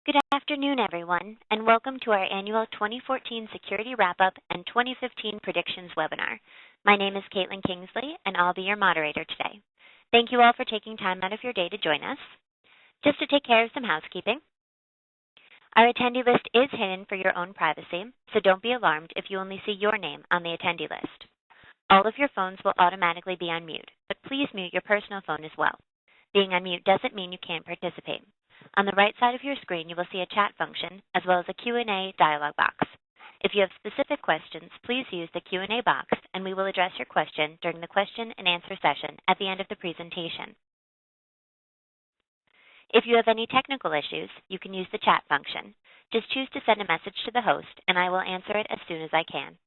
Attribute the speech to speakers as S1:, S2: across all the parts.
S1: Good afternoon, everyone, and welcome to our annual 2014 Security Wrap-Up and 2015 Predictions webinar. My name is Caitlin Kingsley, and I'll be your moderator today. Thank you all for taking time out of your day to join us. Just to take care of some housekeeping, our attendee list is hidden for your own privacy, so don't be alarmed if you only see your name on the attendee list. All of your phones will automatically be on mute, but please mute your personal phone as well. Being on mute doesn't mean you can't participate. On the right side of your screen, you will see a chat function as well as a Q&A dialog box. If you have specific questions, please use the Q&A box, and we will address your question during the question and answer session at the end of the presentation. If you have any technical issues, you can use the chat function. Just choose to send a message to the host, and I will answer it as soon as I can.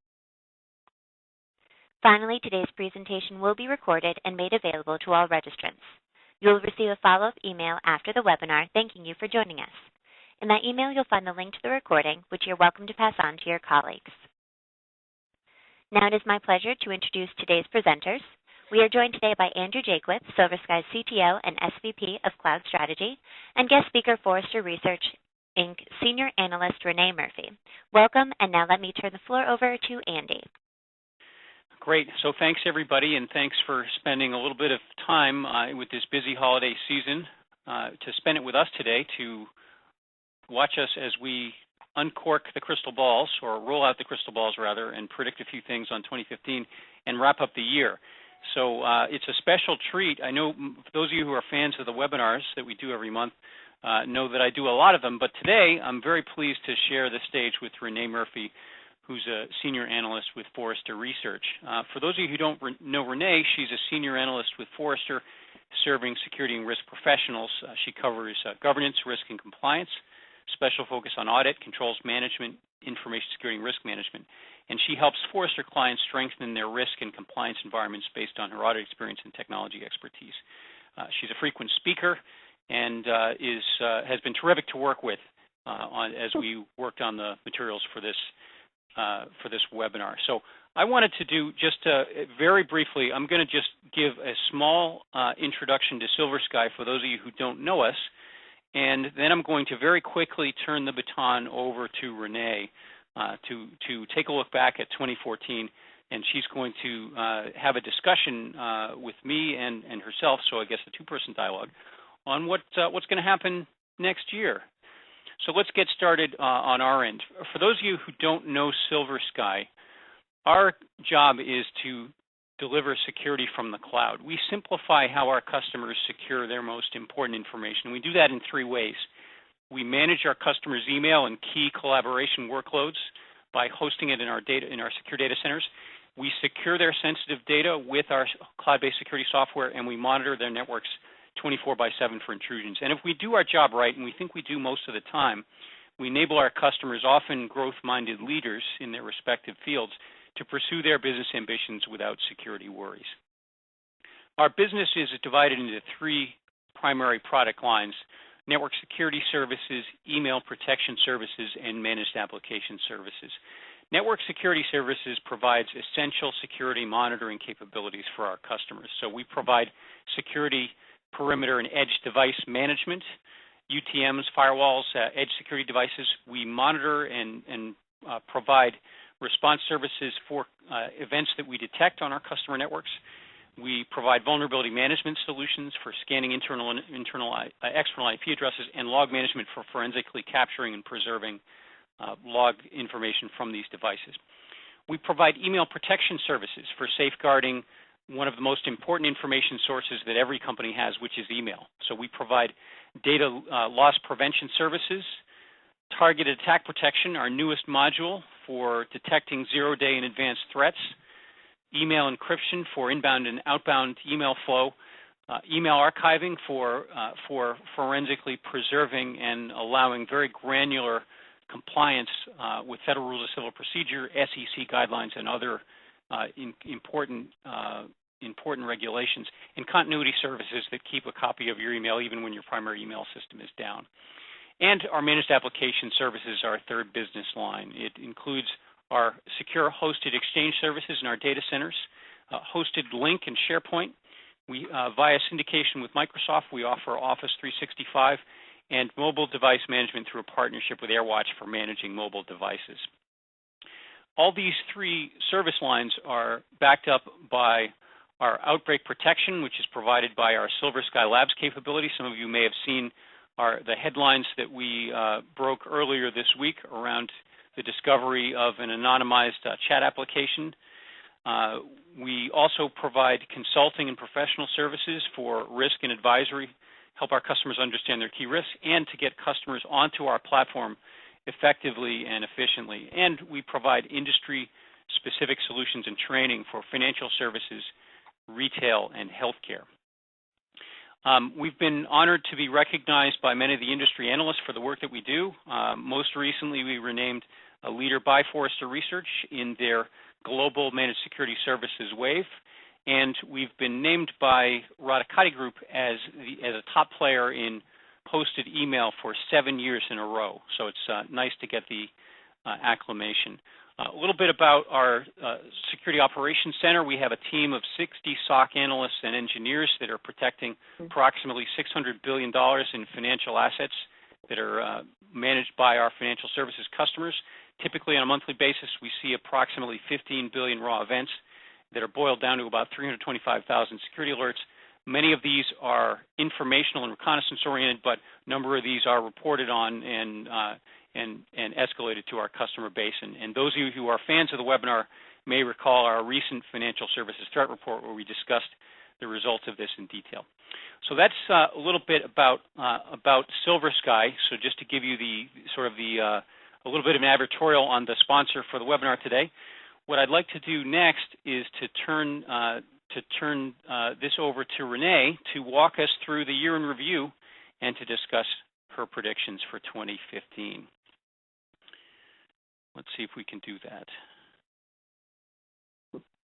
S1: Finally, today's presentation will be recorded and made available to all registrants. You will receive a follow-up email after the webinar thanking you for joining us. In that email, you'll find the link to the recording, which you're welcome to pass on to your colleagues. Now it is my pleasure to introduce today's presenters. We are joined today by Andrew Jaquith, SilverSky's CTO and SVP of Cloud Strategy, and guest speaker Forrester Research, Inc. Senior Analyst Renee Murphy. Welcome, and now let me turn the floor over to Andy.
S2: Great. So thanks, everybody, and thanks for spending a little bit of time with this busy holiday season to spend it with us today to watch us as we uncork the crystal balls, or roll out the crystal balls, rather, and predict a few things on 2015 and wrap up the year. So it's a special treat. I know for those of you who are fans of the webinars that we do every month know that I do a lot of them, but today I'm very pleased to share the stage with Renee Murphy, who's a senior analyst with Forrester Research. For those of you who don't know Renee, she's a senior analyst with Forrester, serving security and risk professionals. She covers governance, risk, and compliance, special focus on audit, controls management, information security, and risk management. And she helps Forrester clients strengthen their risk and compliance environments based on her audit experience and technology expertise. She's a frequent speaker and has been terrific to work with as we worked on the materials for this webinar. So I wanted to do just very briefly, I'm going to just give a small introduction to SilverSky for those of you who don't know us, and then I'm going to very quickly turn the baton over to Renee to take a look back at 2014, and she's going to have a discussion with me and herself, so I guess a two-person dialogue, on what's going to happen next year. So let's get started on our end. For those of you who don't know SilverSky, our job is to deliver security from the cloud. We simplify how our customers secure their most important information. We do that in three ways. We manage our customers' email and key collaboration workloads by hosting it in our secure data centers. We secure their sensitive data with our cloud-based security software, and we monitor their networks 24/7 for intrusions. And if we do our job right, and we think we do most of the time, we enable our customers, often growth-minded leaders in their respective fields, to pursue their business ambitions without security worries. Our business is divided into three primary product lines: network security services, email protection services, and managed application services. Network security services provides essential security monitoring capabilities for our customers. So we provide security, perimeter, and edge device management, UTMs, firewalls, edge security devices. We monitor and provide response services for events that we detect on our customer networks. We provide vulnerability management solutions for scanning external IP addresses, and log management for forensically capturing and preserving log information from these devices. We provide email protection services for safeguarding one of the most important information sources that every company has, which is email. So we provide data loss prevention services, targeted attack protection, our newest module for detecting zero-day and advanced threats, email encryption for inbound and outbound email flow, email archiving for forensically preserving and allowing very granular compliance with Federal Rules of Civil Procedure, SEC guidelines, and other important regulations, and continuity services that keep a copy of your email even when your primary email system is down. And our managed application services are our third business line. It includes our secure hosted exchange services in our data centers, hosted Link and SharePoint. Via syndication with Microsoft, we offer Office 365 and mobile device management through a partnership with AirWatch for managing mobile devices. All these three service lines are backed up by our outbreak protection, which is provided by our Silver Sky Labs capability. Some of you may have seen the headlines that we broke earlier this week around the discovery of an anonymized chat application. We also provide consulting and professional services for risk and advisory, help our customers understand their key risks, and to get customers onto our platform effectively and efficiently. And we provide industry-specific solutions and training for financial services, retail, and healthcare. We've been honored to be recognized by many of the industry analysts for the work that we do. Most recently, we were named a leader by Forrester Research in their Global Managed Security Services Wave, and we've been named by Radicati Group as a top player in posted email for 7 years in a row. So it's nice to get the acclamation. A little bit about our Security Operations Center. We have a team of 60 SOC analysts and engineers that are protecting approximately $600 billion in financial assets that are managed by our financial services customers. Typically, on a monthly basis, we see approximately 15 billion raw events that are boiled down to about 325,000 security alerts. Many of these are informational and reconnaissance-oriented, but a number of these are reported on and escalated to our customer base. And those of you who are fans of the webinar may recall our recent financial services threat report where we discussed the results of this in detail. So that's a little bit about Silver Sky. So just to give you a little bit of an advertorial on the sponsor for the webinar today. What I'd like to do next is to turn this over to Renee to walk us through the year in review and to discuss her predictions for 2015. Let's see if we can do that.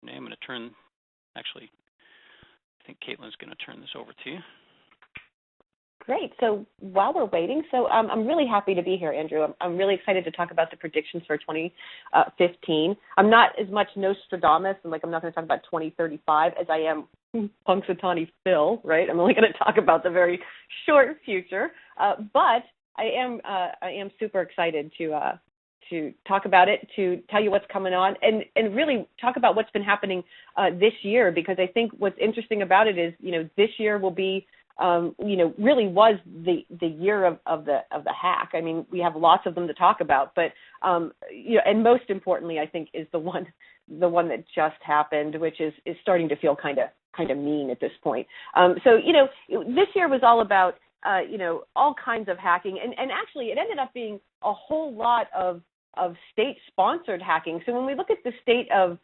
S2: Renee, I'm going to turn, actually, I think Caitlin's going to turn this over to you.
S3: Great. So while we're waiting, I'm really happy to be here, Andrew. I'm really excited to talk about the predictions for 2015. I'm not as much Nostradamus, and I'm not going to talk about 2035 as I am Punxsutawney Phil, right? I'm only going to talk about the very short future, but I am super excited to talk about it, to tell you what's coming on, and really talk about what's been happening this year, because I think what's interesting about it is, this year will be really was the year of the hack. I mean, we have lots of them to talk about, but and most importantly, I think, is the one that just happened, which is starting to feel kind of mean at this point. This year was all about all kinds of hacking, and actually, it ended up being a whole lot of state-sponsored hacking. So when we look at the state of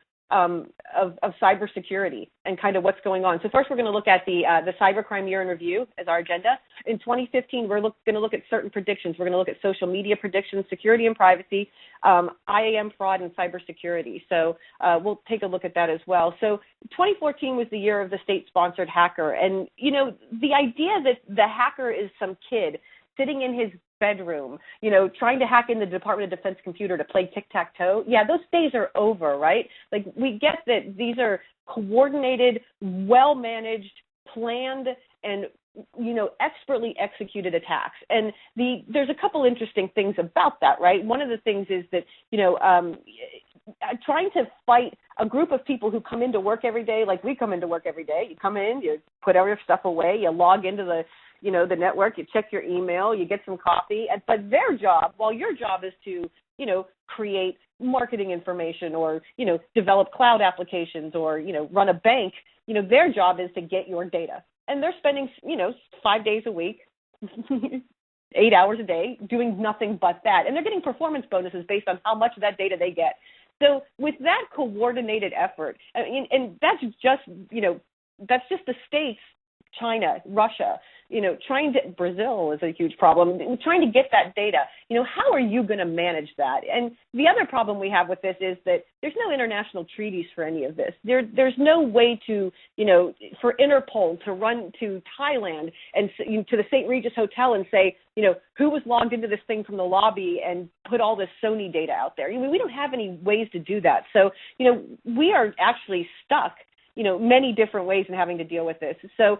S3: cybersecurity and kind of what's going on. So first, we're going to look at the cybercrime year in review as our agenda. In 2015, we're going to look at certain predictions. We're going to look at social media predictions, security and privacy, IAM fraud, and cybersecurity. So we'll take a look at that as well. So 2014 was the year of the state-sponsored hacker. And, the idea that the hacker is some kid sitting in his bedroom, trying to hack in the Department of Defense computer to play tic-tac-toe. Yeah, those days are over, right? We get that these are coordinated, well-managed, planned, and, expertly executed attacks. And there's a couple interesting things about that, right? One of the things is that, trying to fight a group of people who come into work every day, like we come into work every day. You come in, you put all your stuff away, you log into the network, you check your email, you get some coffee, but their job, while your job is to, create marketing information or, develop cloud applications or, run a bank, their job is to get your data. And they're spending, 5 days a week, 8 hours a day doing nothing but that. And they're getting performance bonuses based on how much of that data they get. So with that coordinated effort, and that's just the states, China, Russia, Brazil is a huge problem, trying to get that data. How are you going to manage that? And the other problem we have with this is that there's no international treaties for any of this. There's no way to, for Interpol to run to Thailand and to the St. Regis Hotel and say, who was logged into this thing from the lobby and put all this Sony data out there. We don't have any ways to do that. So, we are actually stuck many different ways in having to deal with this. So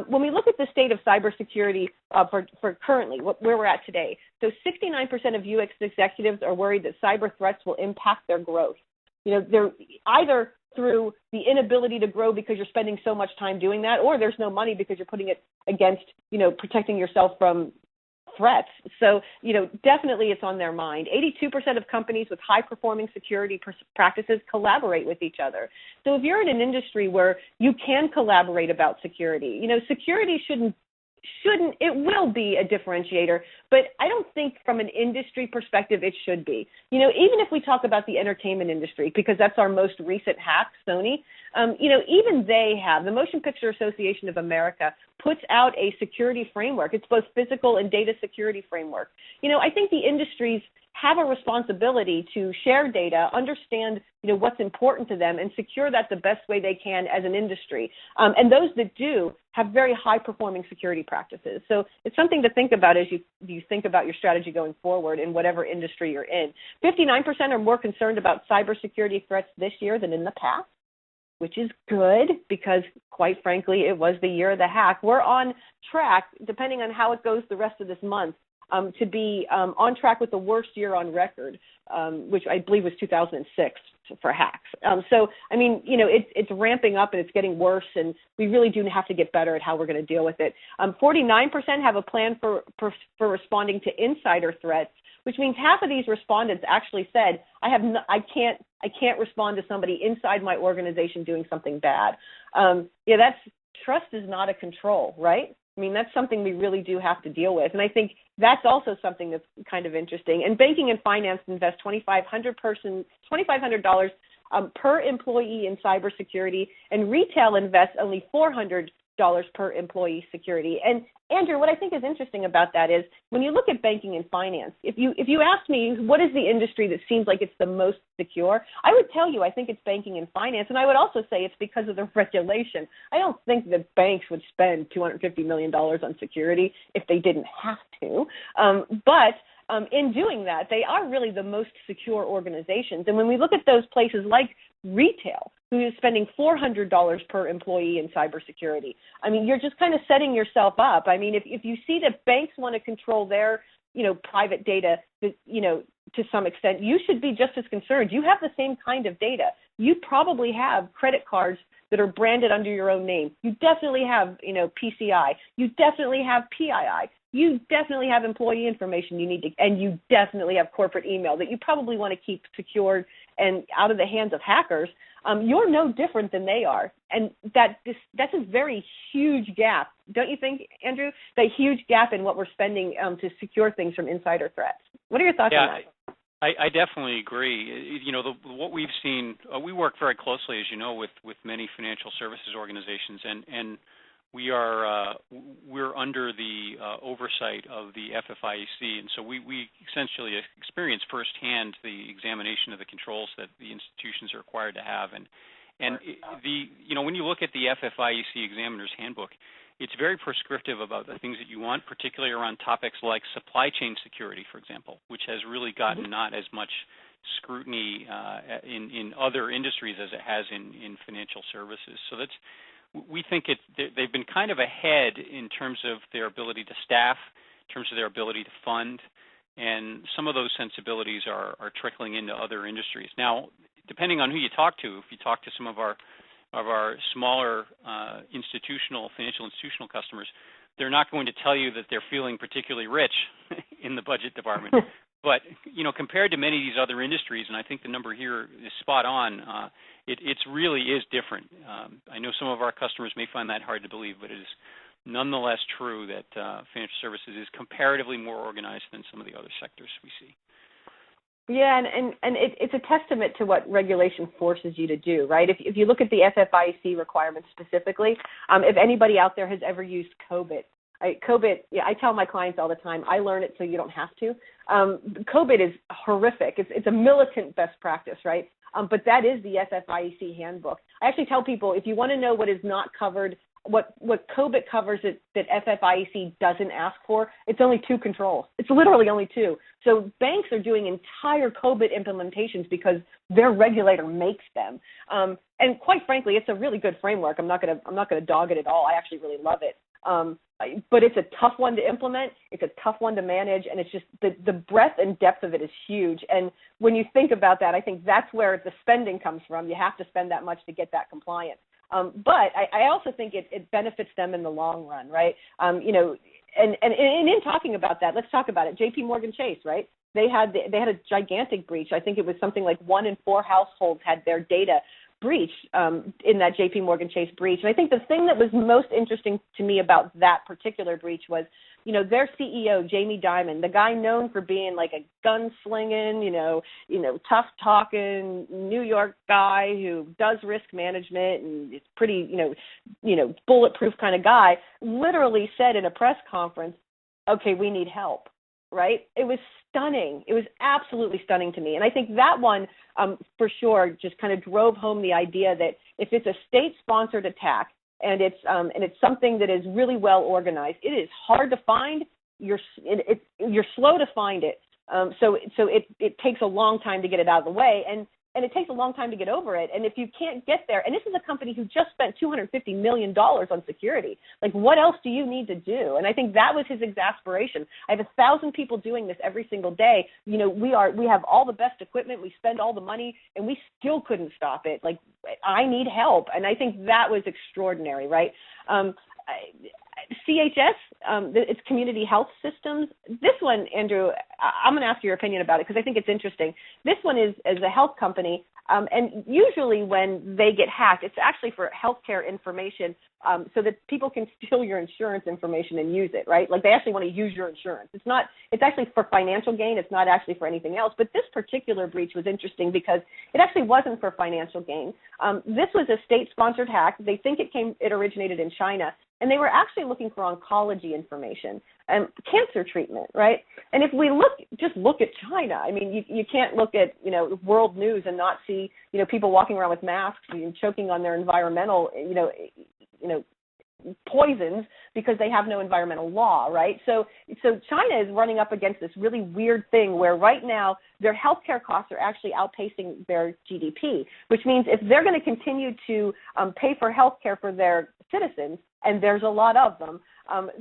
S3: when we look at the state of cybersecurity for currently, where we're at today, so 69% of UX executives are worried that cyber threats will impact their growth. They're either through the inability to grow because you're spending so much time doing that, or there's no money because you're putting it against, protecting yourself from threats. So, definitely it's on their mind. 82% of companies with high-performing security practices collaborate with each other. So if you're in an industry where you can collaborate about security, security it will be a differentiator, but I don't think from an industry perspective it should be. Even if we talk about the entertainment industry, because that's our most recent hack, Sony, even they have, the Motion Picture Association of America puts out a security framework. It's both physical and data security framework. I think the industries have a responsibility to share data, understand, what's important to them, and secure that the best way they can as an industry. And those that do have very high-performing security practices. So it's something to think about as you think about your strategy going forward in whatever industry you're in. 59% are more concerned about cybersecurity threats this year than in the past, which is good because, quite frankly, it was the year of the hack. We're on track, depending on how it goes the rest of this month, to be on track with the worst year on record, which I believe was 2006 for hacks. It's ramping up and it's getting worse, and we really do have to get better at how we're going to deal with it. 49% have a plan for responding to insider threats, which means half of these respondents actually said, I can't respond to somebody inside my organization doing something bad. That's trust is not a control, right? That's something we really do have to deal with. And I think that's also something that's kind of interesting. And banking and finance invest $2,500 per employee in cybersecurity, and retail invests only $400 per employee security. And Andrew, what I think is interesting about that is when you look at banking and finance, if you ask me what is the industry that seems like it's the most secure, I would tell you I think it's banking and finance, and I would also say it's because of the regulation. I don't think that banks would spend $250 million on security if they didn't have to, but in doing that, they are really the most secure organizations. And when we look at those places like retail, who is spending $400 per employee in cybersecurity, you're just kind of setting yourself up. If you see that banks want to control their, private data, to some extent, you should be just as concerned. You have the same kind of data. You probably have credit cards that are branded under your own name. You definitely have, PCI. You definitely have PII. You definitely have employee information and you definitely have corporate email that you probably want to keep secured and out of the hands of hackers. You're no different than they are. And that's a very huge gap, don't you think, Andrew? The huge gap in what we're spending to secure things from insider threats. What are your thoughts on that?
S2: I definitely agree. What we've seen, we work very closely, as you know, with many financial services organizations, and we're under the oversight of the FFIEC, and so we essentially experience firsthand the examination of the controls that the institutions are required to have, and when you look at the FFIEC Examiner's Handbook, it's very prescriptive about the things that you want, particularly around topics like supply chain security, for example, which has really gotten not as much scrutiny in other industries as it has in financial services. So we think they've been kind of ahead in terms of their ability to staff, in terms of their ability to fund, and some of those sensibilities are trickling into other industries. Now, depending on who you talk to, if you talk to some of our smaller financial institutional customers, they're not going to tell you that they're feeling particularly rich in the budget department. But, compared to many of these other industries, and I think the number here is spot on, it really is different. I know some of our customers may find that hard to believe, but it is nonetheless true that financial services is comparatively more organized than some of the other sectors we see.
S3: Yeah, and it's a testament to what regulation forces you to do, right? If you look at the FFIEC requirements specifically, if anybody out there has ever used COBIT, I tell my clients all the time, I learn it so you don't have to. COBIT is horrific. It's a militant best practice, right? But that is the FFIEC handbook. I actually tell people, if you want to know what is not covered what COBIT covers that FFIEC doesn't ask for, it's only 2 controls. It's literally only 2. So banks are doing entire COBIT implementations because their regulator makes them. And quite frankly, it's a really good framework. I'm not gonna dog it at all. I actually really love it. But it's a tough one to implement. It's a tough one to manage, and it's just the breadth and depth of it is huge. And when you think about that, I think that's where the spending comes from. You have to spend that much to get that compliant. But I also think it benefits them in the long run, right? And in talking about that, let's talk about it. J.P. Morgan Chase, right? They had a gigantic breach. I think it was something like 1 in 4 households had their data breach in that J.P. Morgan Chase breach. And I think the thing that was most interesting to me about that particular breach was, their CEO, Jamie Dimon, the guy known for being like a gunslinging, tough talking New York guy who does risk management and is pretty, bulletproof kind of guy, literally said in a press conference, okay, we need help. Right? It was stunning. It was absolutely stunning to me. And I think that one, for sure, just kind of drove home the idea that if it's a state-sponsored attack and it's something that is really well organized, it is hard to find. You're slow to find it. So it takes a long time to get it out of the way. And it takes a long time to get over it. And if you can't get there, and this is a company who just spent $250 million on security, like what else do you need to do? And I think that was his exasperation. I have 1,000 people doing this every single day. We have all the best equipment, we spend all the money, and we still couldn't stop it. Like, I need help. And I think that was extraordinary, right? CHS, it's Community Health Systems. This one, Andrew, I'm going to ask your opinion about it because I think it's interesting. This one is a health company, and usually when they get hacked, it's actually for healthcare information so that people can steal your insurance information and use it, right? Like they actually want to use your insurance. It's actually for financial gain. It's not actually for anything else. But this particular breach was interesting because it actually wasn't for financial gain. This was a state-sponsored hack. They think it originated in China. And they were actually looking for oncology information and cancer treatment, right? And if we just look at China, I mean, you can't look at, world news and not see, people walking around with masks and choking on their environmental, poisons because they have no environmental law, right? So China is running up against this really weird thing where right now their healthcare costs are actually outpacing their GDP, which means if they're going to continue to pay for healthcare for their citizens, and there's a lot of them,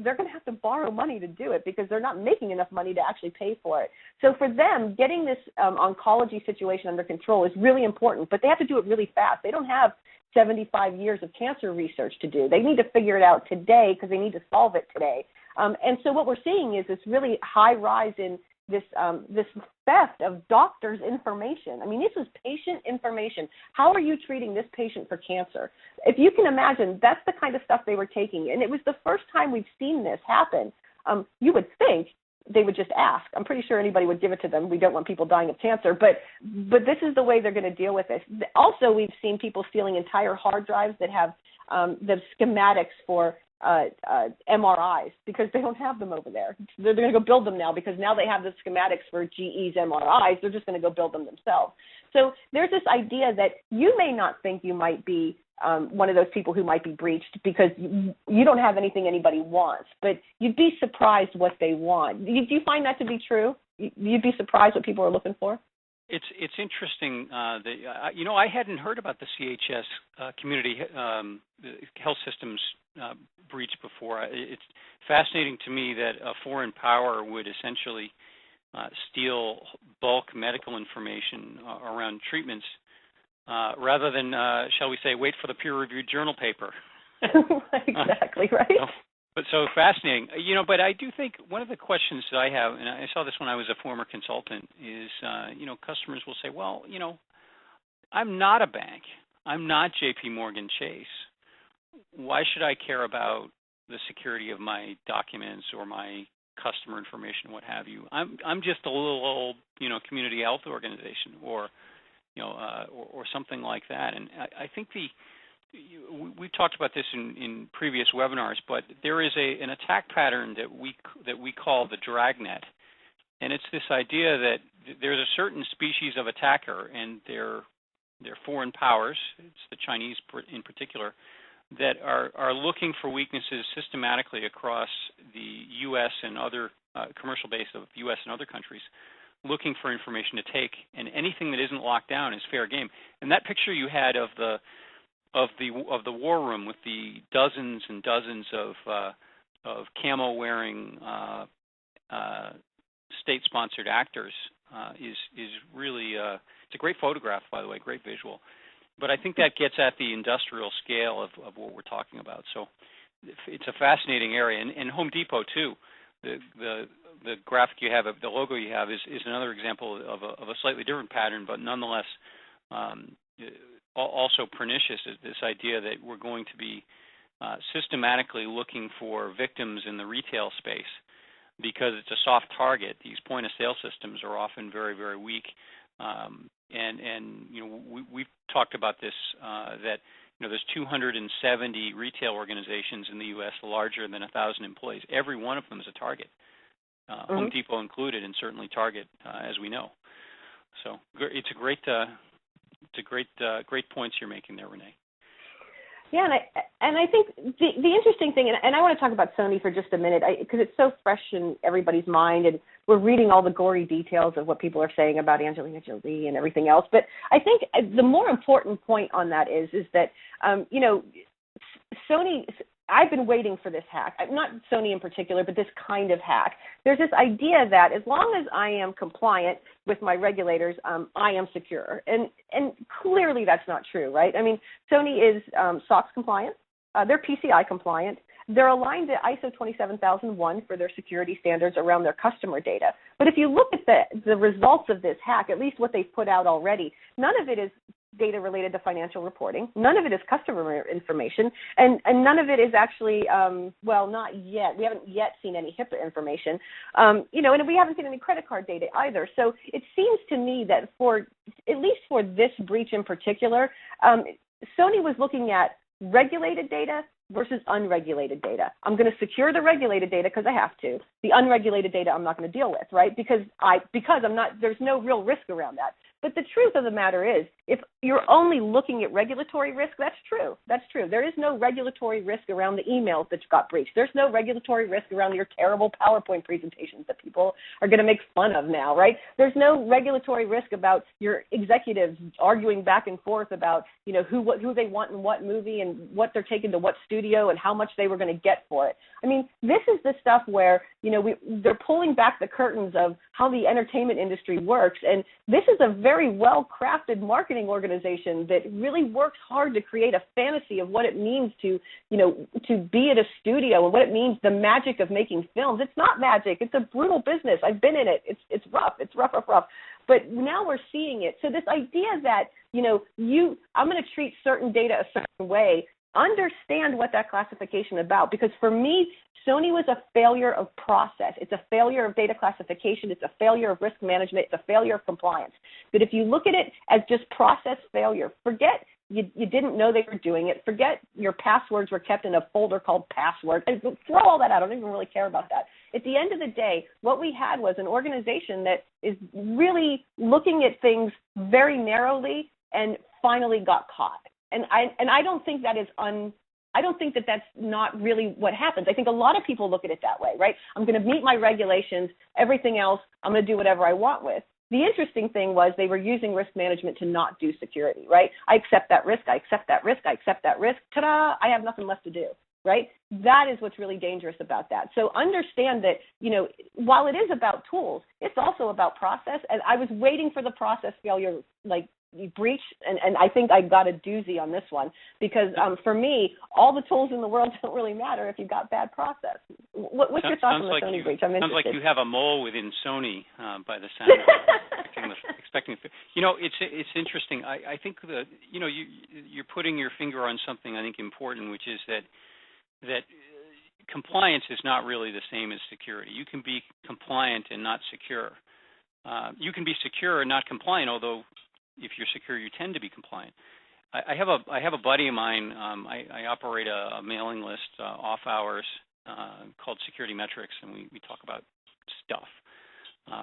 S3: they're going to have to borrow money to do it because they're not making enough money to actually pay for it. So for them, getting this oncology situation under control is really important, but they have to do it really fast. They don't have 75 years of cancer research to do. They need to figure it out today because they need to solve it today. And so what we're seeing is this really high rise in this theft of doctors' information. I mean, this is patient information. How are you treating this patient for cancer? If you can imagine, that's the kind of stuff they were taking. And it was the first time we've seen this happen. You would think they would just ask. I'm pretty sure anybody would give it to them. We don't want people dying of cancer. But this is the way they're going to deal with this. Also, we've seen people stealing entire hard drives that have the schematics for MRIs because they don't have them over there. They're going to go build them now because now they have the schematics for GE's MRIs. They're just going to go build them themselves. So there's this idea that you may not think you might be one of those people who might be breached because you don't have anything anybody wants, but you'd be surprised what they want. Do you find that to be true? You'd be surprised what people are looking for?
S2: It's interesting that I hadn't heard about the CHS Community Health Systems breach before. It's fascinating to me that a foreign power would essentially steal bulk medical information around treatments rather than, shall we say, wait for the peer-reviewed journal paper.
S3: Exactly, right?
S2: But so fascinating. But I do think one of the questions that I have, and I saw this when I was a former consultant, is, customers will say, well, I'm not a bank. I'm not J.P. Morgan Chase. Why should I care about the security of my documents or my customer information, what have you? I'm just a little old, community health organization or something like that. And I think we've talked about this in previous webinars, but there is an attack pattern that we call the dragnet, and it's this idea that there's a certain species of attacker, and they're foreign powers. It's the Chinese in particular, that are looking for weaknesses systematically across the U.S. and other commercial base of U.S. and other countries, looking for information to take, and anything that isn't locked down is fair game. And that picture you had of the war room with the dozens and dozens of camo-wearing state-sponsored actors is really it's a great photograph, by the way, great visual. But I think that gets at the industrial scale of what we're talking about. So it's a fascinating area, and Home Depot too. The graphic you have, the logo you have, is another example of a slightly different pattern, but nonetheless also pernicious. Is this idea that we're going to be systematically looking for victims in the retail space because it's a soft target. These point-of-sale systems are often very, very weak, and we've talked about this that there's 270 retail organizations in the U.S. larger than 1,000 employees. Every one of them is a target, Home Depot included, and certainly Target, as we know. So it's great points you're making there, Renee.
S3: Yeah, and I think the interesting thing, and I want to talk about Sony for just a minute, because it's so fresh in everybody's mind, and we're reading all the gory details of what people are saying about Angelina Jolie and everything else. But I think the more important point on that is that, Sony, I've been waiting for this hack, not Sony in particular, but this kind of hack. There's this idea that as long as I am compliant with my regulators, I am secure. And clearly that's not true, right? I mean, Sony is SOX compliant. They're PCI compliant. They're aligned to ISO 27001 for their security standards around their customer data. But if you look at the results of this hack, at least what they've put out already, none of it is data related to financial reporting. None of it is customer information, and none of it is actually, not yet. We haven't yet seen any HIPAA information, and we haven't seen any credit card data either. So it seems to me that at least for this breach in particular, Sony was looking at regulated data versus unregulated data. I'm going to secure the regulated data because I have to. The unregulated data I'm not going to deal with, right? Because I'm not. There's no real risk around that. But the truth of the matter is, if you're only looking at regulatory risk, that's true. That's true. There is no regulatory risk around the emails that got breached. There's no regulatory risk around your terrible PowerPoint presentations that people are going to make fun of now, right? There's no regulatory risk about your executives arguing back and forth about, who they want in what movie and what they're taking to what studio and how much they were going to get for it. I mean, this is the stuff where, they're pulling back the curtains of how the entertainment industry works, and this is a very well-crafted marketing organization that really works hard to create a fantasy of what it means to be at a studio and what it means, the magic of making films. It's not magic. It's a brutal business. I've been in it. It's rough. It's rough. But now we're seeing it. So this idea that, I'm going to treat certain data a certain way, understand what that classification is about, because for me, Sony was a failure of process. It's a failure of data classification. It's a failure of risk management. It's a failure of compliance. But if you look at it as just process failure, forget you didn't know they were doing it. Forget your passwords were kept in a folder called password. Throw all that out. I don't even really care about that. At the end of the day, what we had was an organization that is really looking at things very narrowly and finally got caught. And I don't think that is I don't think that that's not really what happens. I think a lot of people look at it that way, right? I'm going to meet my regulations. Everything else, I'm going to do whatever I want with. The interesting thing was they were using risk management to not do security, right? I accept that risk. I accept that risk. I accept that risk. Ta-da! I have nothing left to do, right? That is what's really dangerous about that. So understand that, while it is about tools, it's also about process. And I was waiting for the process failure, breach, and I think I got a doozy on this one, because for me, all the tools in the world don't really matter if you've got bad process. What's your thoughts on the Sony breach? I'm interested.
S2: Sounds like you have a mole within Sony by the sound of it. expecting. It's interesting. I think that you're putting your finger on something I think important, which is that compliance is not really the same as security. You can be compliant and not secure. You can be secure and not compliant, although if you're secure, you tend to be compliant. I have a buddy of mine. I operate a mailing list off hours called Security Metrics, and we talk about stuff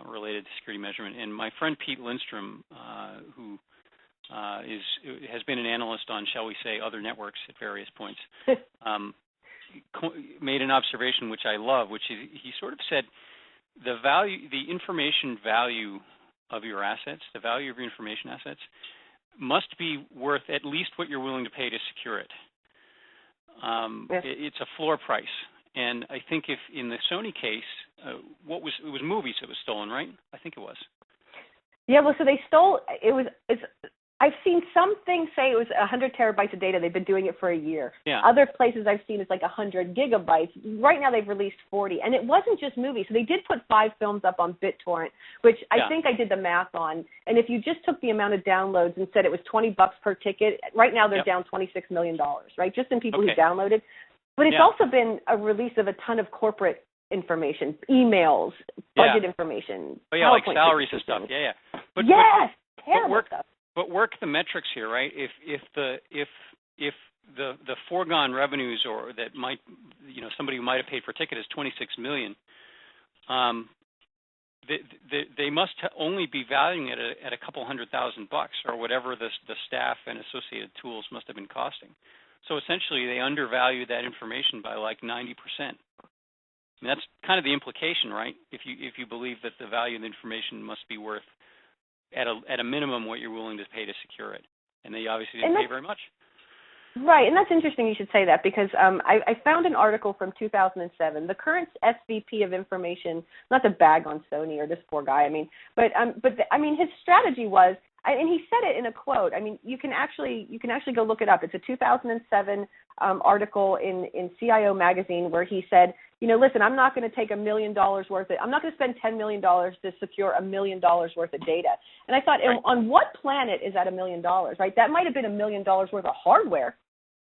S2: related to security measurement. And my friend Pete Lindstrom, who has been an analyst on, shall we say, other networks at various points, made an observation which I love, which is he sort of said the information value of your assets, the value of your information assets, must be worth at least what you're willing to pay to secure it.
S3: Yes.
S2: It's a floor price. And I think if in the Sony case, it was movies that was stolen, right? I think it was.
S3: Yeah, well, so they stole, I've seen some things say it was 100 terabytes of data. They've been doing it for a year.
S2: Yeah.
S3: Other places I've seen it's like 100 gigabytes. Right now they've released 40. And it wasn't just movies. So they did put 5 films up on BitTorrent, which I think I did the math on. And if you just took the amount of downloads and said it was $20 per ticket, right now they're down $26 million, right? Just in people who downloaded. But it's also been a release of a ton of corporate information, emails, budget information.
S2: Oh, yeah, like salaries and stuff. Yeah, yeah. But,
S3: terrible stuff.
S2: But work the metrics here, right? If the foregone revenues or that might, somebody who might have paid for a ticket is $26 million, they must only be valuing it at a couple $100,000 or whatever the staff and associated tools must have been costing. So essentially, they undervalue that information by like 90%. I mean, that's kind of the implication, right? If you believe that the value of the information must be worth at a minimum what you're willing to pay to secure it, and they obviously didn't pay very much.
S3: Right, and that's interesting you should say that because I found an article from 2007. The current SVP of information, not to bag on Sony or this poor guy, but his strategy was, and he said it in a quote. I mean, you can actually go look it up. It's a 2007 article in CIO magazine where he said, listen, I'm not going to take $1 million worth of, I'm not going to spend $10 million to secure $1 million worth of data. And I thought, on what planet is that $1 million, right? That might have been $1 million worth of hardware,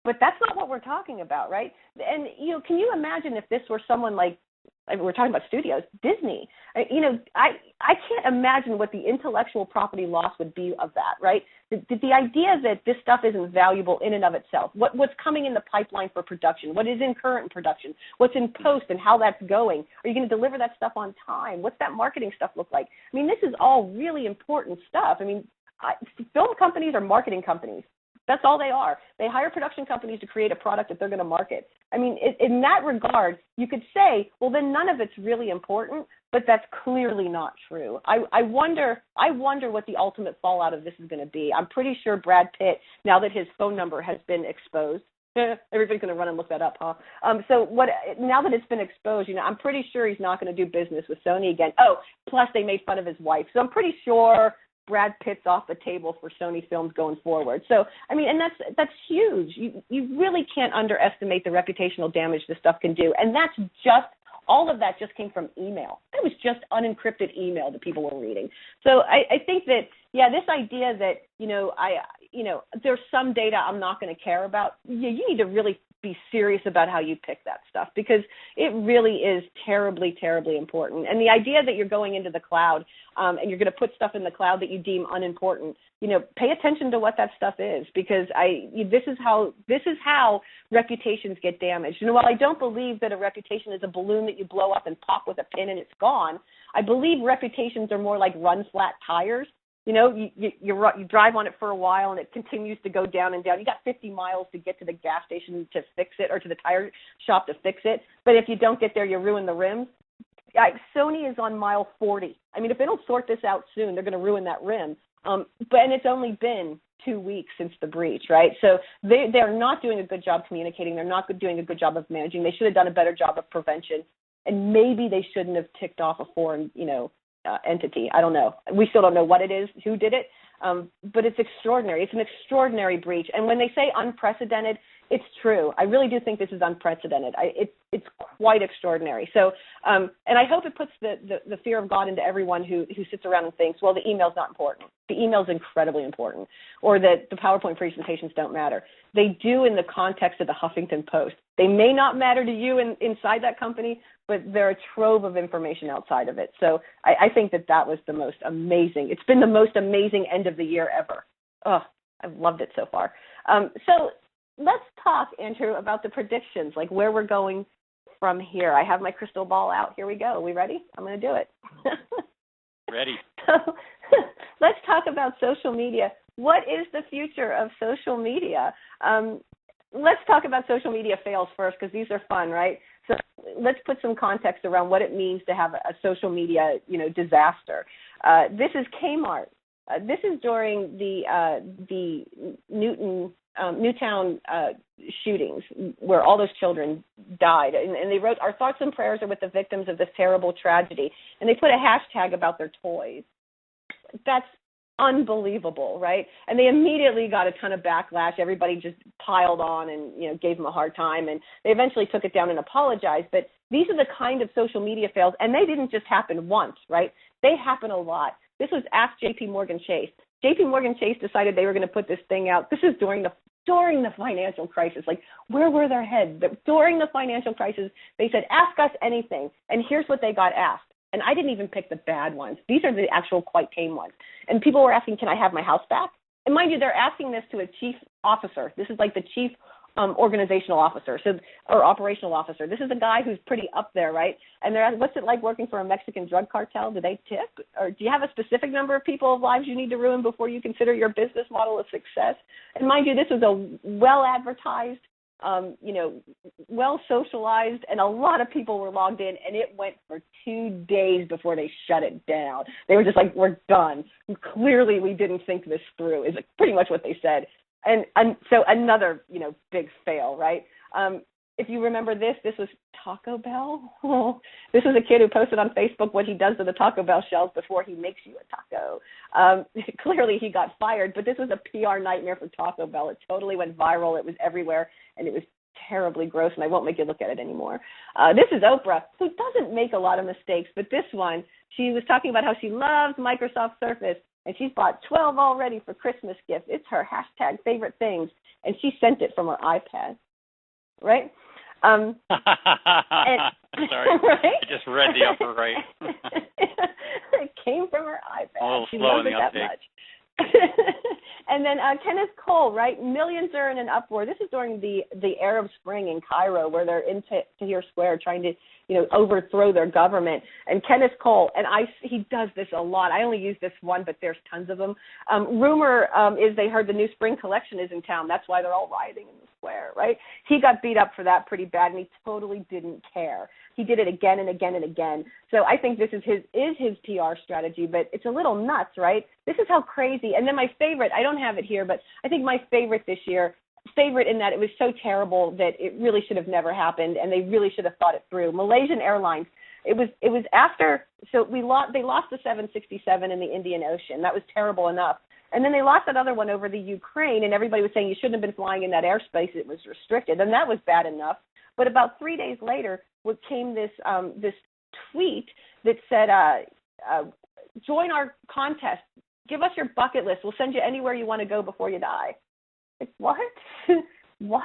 S3: but that's not what we're talking about, right? And, can you imagine if this were someone like, we're talking about studios, Disney. I can't imagine what the intellectual property loss would be of that, right? The idea that this stuff isn't valuable in and of itself, what's coming in the pipeline for production, what is in current production, what's in post and how that's going. Are you going to deliver that stuff on time? What's that marketing stuff look like? I mean, this is all really important stuff. I mean, film companies are marketing companies. That's all they are. They hire production companies to create a product that they're going to market. I mean, in that regard, you could say, well, then none of it's really important, but that's clearly not true. I wonder what the ultimate fallout of this is going to be. I'm pretty sure Brad Pitt, now that his phone number has been exposed, everybody's going to run and look that up, huh? Now that it's been exposed, I'm pretty sure he's not going to do business with Sony again. Oh, plus they made fun of his wife. So I'm pretty sure Brad Pitt's off the table for Sony films going forward. So, I mean, and that's huge. You really can't underestimate the reputational damage this stuff can do. And that's just, all of that just came from email. That was just unencrypted email that people were reading. So I think that, this idea that, there's some data I'm not going to care about, you need to really be serious about how you pick that stuff because it really is terribly, terribly important. And the idea that you're going into the cloud and you're going to put stuff in the cloud that you deem unimportant, pay attention to what that stuff is because this is how reputations get damaged. And while I don't believe that a reputation is a balloon that you blow up and pop with a pin and it's gone, I believe reputations are more like run flat tires. You drive on it for a while and it continues to go down and down. You got 50 miles to get to the gas station to fix it or to the tire shop to fix it. But if you don't get there, you ruin the rims. Sony is on mile 40. I mean, if they don't sort this out soon, they're going to ruin that rim. And it's only been 2 weeks since the breach, right? So they're not doing a good job communicating. They're not doing a good job of managing. They should have done a better job of prevention. And maybe they shouldn't have ticked off a foreign, entity. I don't know. We still don't know what it is, who did it, but it's extraordinary. It's an extraordinary breach. And when they say unprecedented, it's true. I really do think this is unprecedented. It's quite extraordinary. So, and I hope it puts the fear of God into everyone who sits around and thinks, well, the email's not important. The email's incredibly important, or that the PowerPoint presentations don't matter. They do in the context of the Huffington Post. They may not matter to you inside that company, but they're a trove of information outside of it. So I think that was the most amazing. It's been the most amazing end of the year ever. Oh, I've loved it so far. So let's talk, Andrew, about the predictions, like where we're going from here. I have my crystal ball out. Here we go. Are we ready? I'm going to do it.
S2: Ready.
S3: So let's talk about social media. what is the future of social media? Let's talk about social media fails first, because these are fun, right? So let's put some context around what it means to have a social media, disaster. This is Kmart. This is during the Newtown shootings, where all those children died, and they wrote, "Our thoughts and prayers are with the victims of this terrible tragedy," and they put a hashtag about their toys. That's unbelievable, right? And they immediately got a ton of backlash. Everybody just piled on and gave them a hard time, and they eventually took it down and apologized. But these are the kind of social media fails, and they didn't just happen once, right? They happen a lot. This was Ask J.P. Morgan Chase. J.P. Morgan Chase decided they were going to put this thing out. This is during the financial crisis. Like, where were their heads? But during the financial crisis, they said, "Ask us anything." And here's what they got asked. And I didn't even pick the bad ones. These are the actual quite tame ones. And people were asking, "Can I have my house back?" And mind you, they're asking this to a chief officer. This is like the chief organizational officer, or operational officer. This is a guy who's pretty up there, right? And they're asking, "What's it like working for a Mexican drug cartel? Do they tip? Or do you have a specific number of people's lives you need to ruin before you consider your business model a success?" And mind you, this was a well-advertised, well-socialized, and a lot of people were logged in, and it went for 2 days before they shut it down. They were just like, "We're done. Clearly, we didn't think this through," is pretty much what they said. And so another, big fail, right? If you remember this was Taco Bell. This was a kid who posted on Facebook what he does to the Taco Bell shelves before he makes you a taco. Clearly, he got fired, but this was a PR nightmare for Taco Bell. It totally went viral. It was everywhere, and it was terribly gross, and I won't make you look at it anymore. This is Oprah, who doesn't make a lot of mistakes, but this one, she was talking about how she loves Microsoft Surface, and she's bought 12 already for Christmas gifts. It's her hashtag favorite things, and she sent it from her iPad, right?
S2: Sorry,
S3: right?
S2: I just read the upper right.
S3: It came from her iPad.
S2: A little
S3: she
S2: slow
S3: loves
S2: in the
S3: it
S2: uptake.
S3: that much. And then Kenneth Cole, right? Millions are in an uproar. This is during the Arab Spring in Cairo, where they're in Tahrir Square trying to, overthrow their government. And Kenneth Cole, and he does this a lot. I only use this one, but there's tons of them. Rumor is they heard the new spring collection is in town. That's why they're all rioting in the square, right? He got beat up for that pretty bad, and he totally didn't care. He did it again and again and again. So I think this is his PR strategy, but it's a little nuts, right? This is how crazy. And then my favorite, I don't have it here, but I think my favorite this year, in that it was so terrible that it really should have never happened, and they really should have thought it through. Malaysian Airlines. It was after, so they lost the 767 in the Indian Ocean. That was terrible enough. And then they lost that other one over the Ukraine, and everybody was saying you shouldn't have been flying in that airspace. It was restricted, and that was bad enough. But about 3 days later, came this tweet that said, "Join our contest. Give us your bucket list. We'll send you anywhere you want to go before you die." Like, what? What?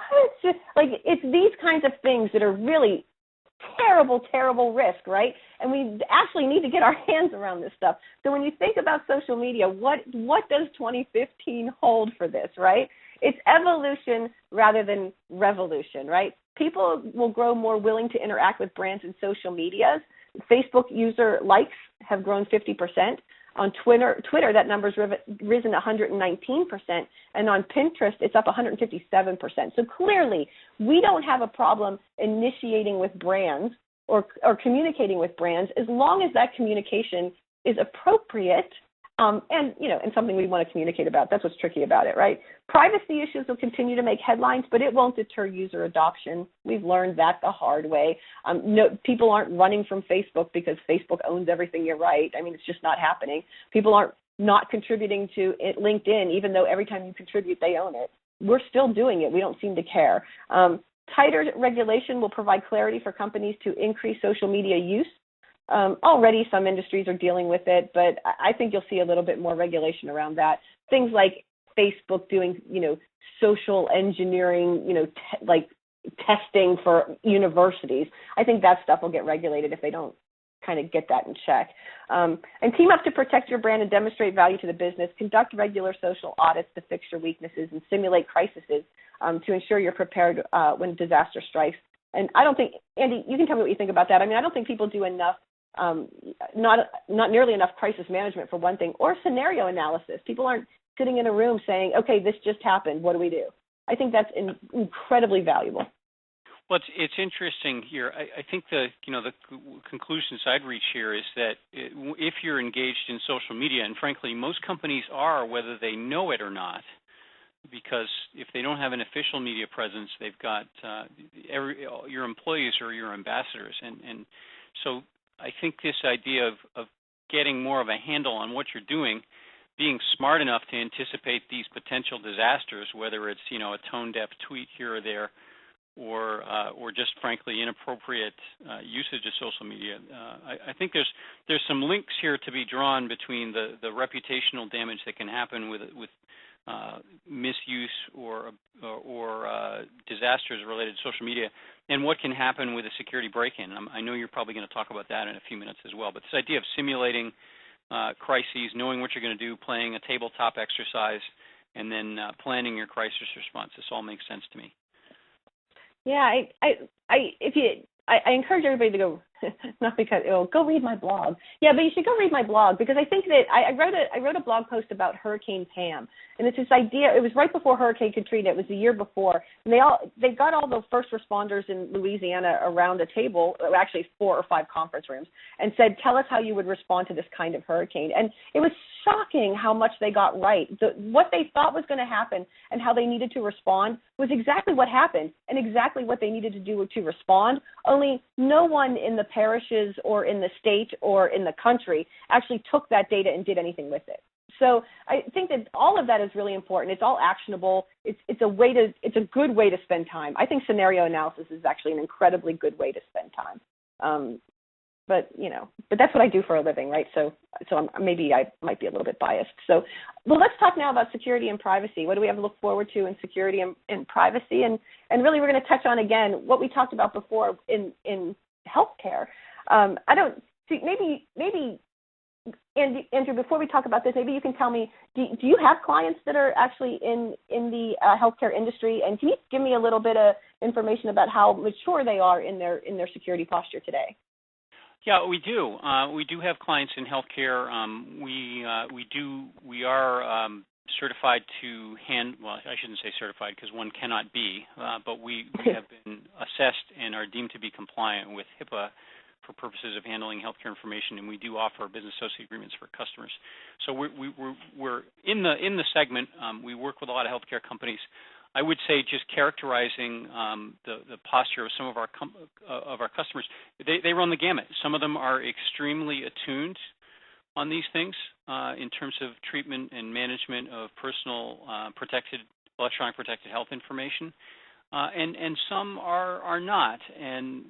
S3: Like, it's these kinds of things that are really terrible, terrible risk, right? And we actually need to get our hands around this stuff. So when you think about social media, what does 2015 hold for this, right? It's evolution rather than revolution, right? People will grow more willing to interact with brands in social medias. Facebook user likes have grown 50%. On Twitter, that number's risen 119%, and on Pinterest, it's up 157%. So clearly, we don't have a problem initiating with brands or communicating with brands as long as that communication is appropriate and something we want to communicate about. That's what's tricky about it, right? Privacy issues will continue to make headlines, but it won't deter user adoption. We've learned that the hard way. People aren't running from Facebook because Facebook owns everything you write. I mean, it's just not happening. People aren't not contributing to LinkedIn, even though every time you contribute, they own it. We're still doing it. We don't seem to care. Tighter regulation will provide clarity for companies to increase social media use. Already some industries are dealing with it, but I think you'll see a little bit more regulation around that. Things like Facebook doing, social engineering, like testing for universities. I think that stuff will get regulated if they don't kind of get that in check. And team up to protect your brand and demonstrate value to the business. Conduct regular social audits to fix your weaknesses and simulate crises to ensure you're prepared when disaster strikes. And I don't think, Andy, you can tell me what you think about that. I mean, I don't think people do enough, not nearly enough crisis management for one thing, or scenario analysis. People aren't sitting in a room saying, okay, this just happened, what do we do? I think that's incredibly valuable.
S2: Well, it's interesting here. I think the conclusions I'd reach here is that if you're engaged in social media, and frankly, most companies are, whether they know it or not, because if they don't have an official media presence, they've got your employees are your ambassadors, and so I think this idea of getting more of a handle on what you're doing, being smart enough to anticipate these potential disasters, whether it's a tone-deaf tweet here or there, or just frankly inappropriate usage of social media. I think there's some links here to be drawn between the reputational damage that can happen with misuse or disasters related to social media, and what can happen with a security break-in. I know you're probably going to talk about that in a few minutes as well, but this idea of simulating crises, knowing what you're going to do, playing a tabletop exercise, and then planning your crisis response. This all makes sense to me.
S3: Yeah, I encourage everybody to go, not because, go read my blog. Yeah, but you should go read my blog, because I think that I wrote a blog post about Hurricane Pam, and it's this idea. It was right before Hurricane Katrina. It was the year before, and they got all the first responders in Louisiana around a table, actually 4 or 5 conference rooms, and said, tell us how you would respond to this kind of hurricane. And it was shocking how much they got right. What they thought was going to happen and how they needed to respond was exactly what happened and exactly what they needed to do to respond, only no one in the parishes or in the state or in the country actually took that data and did anything with it. So I think that all of that is really important. It's all actionable. It's a good way to spend time. I think scenario analysis is actually an incredibly good way to spend time. But that's what I do for a living, right? So maybe I might be a little bit biased. So, well, let's talk now about security and privacy. What do we have to look forward to in security and privacy? And really, we're going to touch on again what we talked about before in healthcare. I don't see. Maybe Andrew, before we talk about this, maybe you can tell me, do you have clients that are actually in the healthcare industry? And can you give me a little bit of information about how mature they are in their security posture today?
S2: Yeah, we do. We do have clients in healthcare. We are certified to well, I shouldn't say certified because one cannot be, but we have been assessed and are deemed to be compliant with HIPAA for purposes of handling healthcare information, and we do offer business associate agreements for customers. So we're in the segment. We work with a lot of healthcare companies. I would say just characterizing the posture of some of our customers, they run the gamut. Some of them are extremely attuned on these things in terms of treatment and management of personal electronic protected health information, and some are not. And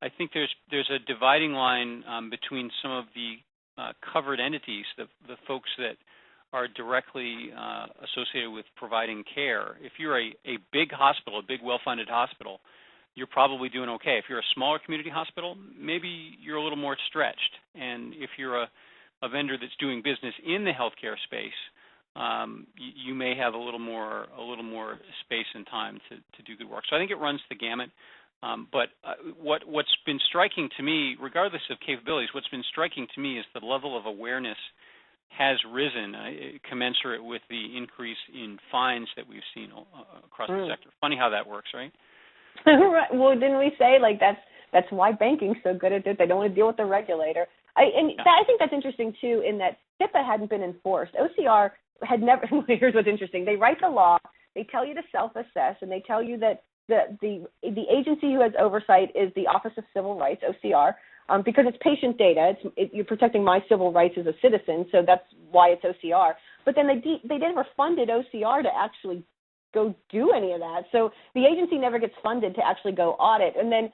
S2: I think there's a dividing line between some of the covered entities, the folks that are directly associated with providing care. If you're a big hospital, a big well-funded hospital, you're probably doing okay. If you're a smaller community hospital, maybe you're a little more stretched. And if you're a vendor that's doing business in the healthcare space, you may have a little more space and time to do good work. So I think it runs the gamut. But what's been striking to me, regardless of capabilities, what's been striking to me is the level of awareness has risen commensurate with the increase in fines that we've seen across the sector. Funny how that works, right?
S3: Right. Well, didn't we say that's why banking's so good at it? They don't want to deal with the regulator. I think that's interesting too, in that HIPAA hadn't been enforced. OCR had never. Here's what's interesting: they write the law, they tell you to self-assess, and they tell you that the agency who has oversight is the Office of Civil Rights, OCR. Because it's patient data, you're protecting my civil rights as a citizen, so that's why it's OCR. But then they never funded OCR to actually go do any of that. So the agency never gets funded to actually go audit. And then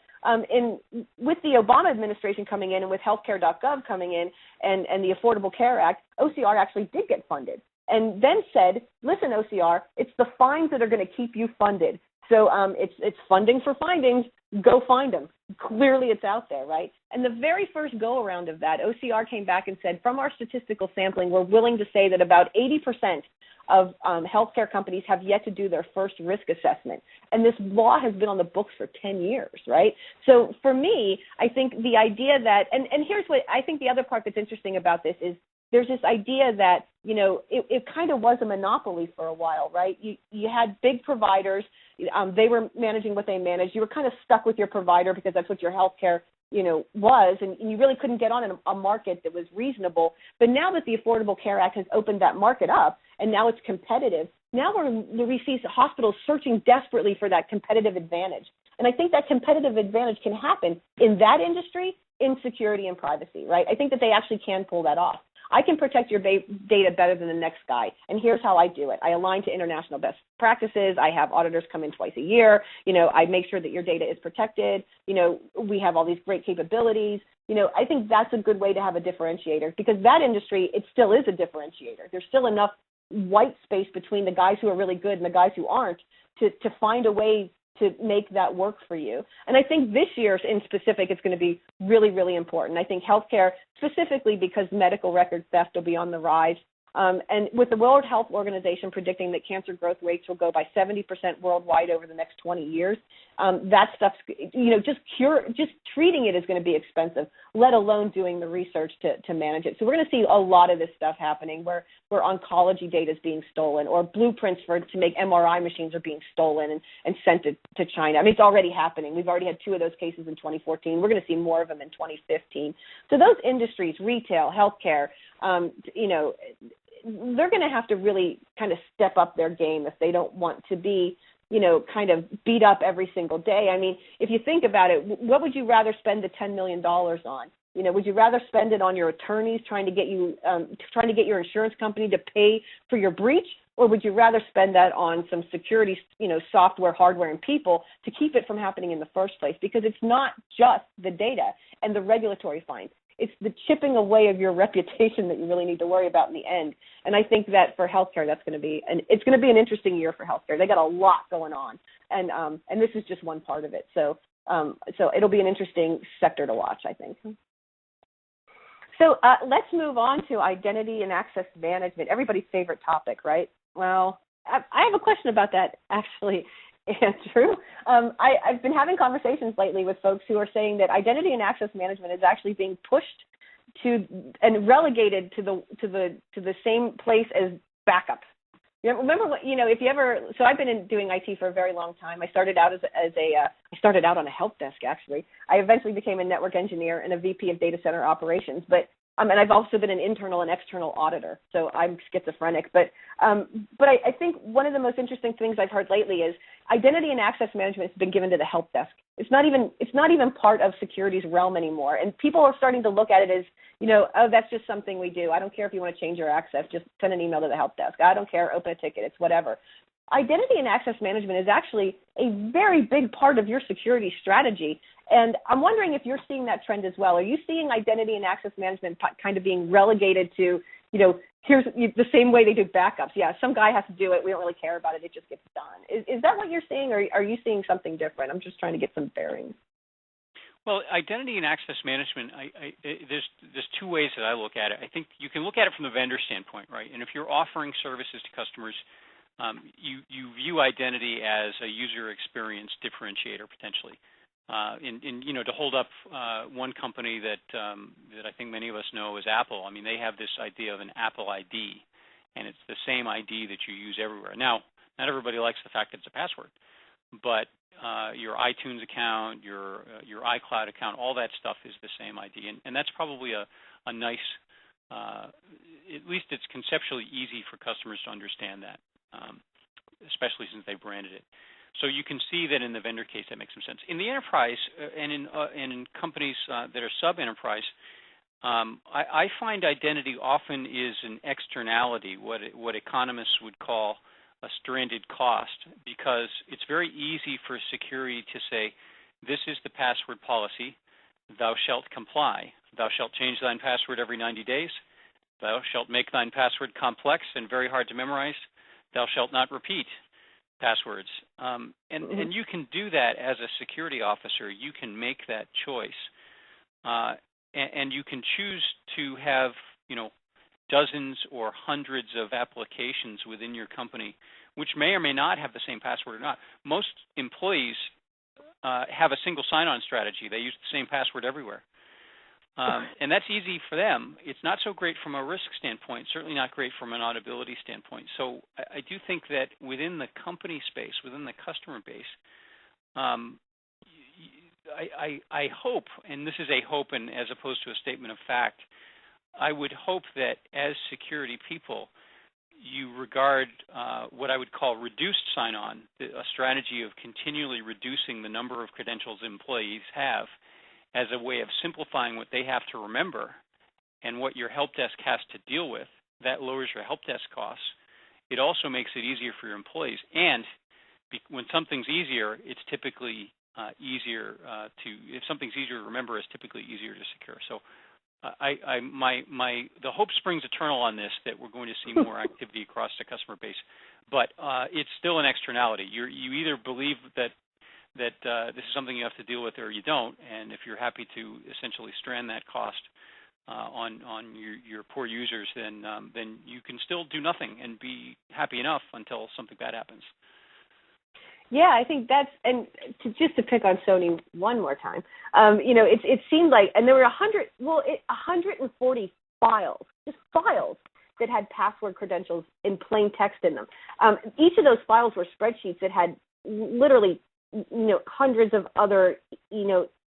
S3: with the Obama administration coming in and with healthcare.gov coming in and the Affordable Care Act, OCR actually did get funded. And then said, listen, OCR, it's the fines that are going to keep you funded. So it's funding for findings. Go find them. Clearly it's out there, right? And the very first go-around of that, OCR came back and said, from our statistical sampling, we're willing to say that about 80% of healthcare companies have yet to do their first risk assessment. And this law has been on the books for 10 years, right? So for me, I think the idea that, and here's what I think the other part that's interesting about this is there's this idea that, it kind of was a monopoly for a while, right? You had big providers. They were managing what they managed. You were kind of stuck with your provider because that's what your healthcare was, and you really couldn't get on in a market that was reasonable. But now that the Affordable Care Act has opened that market up, and now it's competitive, now we see hospitals searching desperately for that competitive advantage. And I think that competitive advantage can happen in that industry, in security and privacy, right? I think that they actually can pull that off. I can protect your data better than the next guy, and here's how I do it. I align to international best practices. I have auditors come in twice a year. I make sure that your data is protected. We have all these great capabilities. I think that's a good way to have a differentiator, because that industry, it still is a differentiator. There's still enough white space between the guys who are really good and the guys who aren't to find a way to make that work for you. And I think this year in specific, it's going to be really, really important. I think healthcare, specifically because medical record theft will be on the rise. And with the World Health Organization predicting that cancer growth rates will go by 70% worldwide over the next 20 years, that stuff's, just treating it is going to be expensive, let alone doing the research to manage it. So we're going to see a lot of this stuff happening where oncology data is being stolen, or blueprints to make MRI machines are being stolen and sent to China. I mean, it's already happening. We've already had 2 of those cases in 2014. We're going to see more of them in 2015. So those industries, retail, healthcare, they're going to have to really kind of step up their game if they don't want to be, kind of beat up every single day. I mean, if you think about it, what would you rather spend the $10 million on? Would you rather spend it on your attorneys trying to get your insurance company to pay for your breach, or would you rather spend that on some security, software, hardware, and people to keep it from happening in the first place? Because it's not just the data and the regulatory fines. It's the chipping away of your reputation that you really need to worry about in the end. And I think that for healthcare, it's going to be an interesting year for healthcare. They got a lot going on, and this is just one part of it. So it'll be an interesting sector to watch, I think. So let's move on to identity and access management, everybody's favorite topic, right? Well, I have a question about that, actually, Andrew. I've been having conversations lately with folks who are saying that identity and access management is actually being pushed to and relegated to the same place as backup. Remember what, if you ever, so I've been doing IT for a very long time. I started out I started out on a help desk, actually. I eventually became a network engineer and a VP of data center operations, and I've also been an internal and external auditor, so I'm schizophrenic. But I think one of the most interesting things I've heard lately is identity and access management has been given to the help desk. It's not even part of security's realm anymore, and people are starting to look at it as, oh, that's just something we do. I don't care if you want to change your access, just send an email to the help desk. I don't care, open a ticket, it's whatever. Identity and access management is actually a very big part of your security strategy. And I'm wondering if you're seeing that trend as well. Are you seeing identity and access management kind of being relegated to, here's the same way they do backups? Yeah, some guy has to do it. We don't really care about it. It just gets done. Is that what you're seeing, or are you seeing something different? I'm just trying to get some bearings.
S2: Well, identity and access management, there's 2 ways that I look at it. I think you can look at it from the vendor standpoint, right? And if you're offering services to customers, you view identity as a user experience differentiator potentially. To hold up one company that I think many of us know is Apple. I mean, they have this idea of an Apple ID, and it's the same ID that you use everywhere. Now, not everybody likes the fact that it's a password, but your iTunes account, your iCloud account, all that stuff is the same ID, and that's probably a nice, at least it's conceptually easy for customers to understand that, especially since they branded it. So you can see that in the vendor case that makes some sense. In the enterprise and in companies that are sub-enterprise, I find identity often is an externality, what economists would call a stranded cost, because it's very easy for security to say, this is the password policy, thou shalt comply. Thou shalt change thine password every 90 days. Thou shalt make thine password complex and very hard to memorize. Thou shalt not repeat passwords. And you can do that as a security officer. You can make that choice. And you can choose to have, dozens or hundreds of applications within your company, which may or may not have the same password or not. Most employees have a single sign-on strategy. They use the same password everywhere. And that's easy for them. It's not so great from a risk standpoint, certainly not great from an auditability standpoint. So I do think that within the company space, within the customer base, I hope, and this is a hope and as opposed to a statement of fact, I would hope that as security people, you regard what I would call reduced sign-on, a strategy of continually reducing the number of credentials employees have, as a way of simplifying what they have to remember and what your help desk has to deal with. That lowers your help desk costs. It also makes it easier for your employees. And when something's easier, it's typically if something's easier to remember, it's typically easier to secure. So the hope springs eternal on this, that we're going to see more activity across the customer base. But it's still an externality. You either believe that this is something you have to deal with or you don't, and if you're happy to essentially strand that cost on your poor users, then you can still do nothing and be happy enough until something bad happens.
S3: Yeah, I think that's, and just to pick on Sony one more time, it seemed like, and there were 140 files, just files that had password credentials in plain text in them. Each of those files were spreadsheets that had literally, hundreds of other,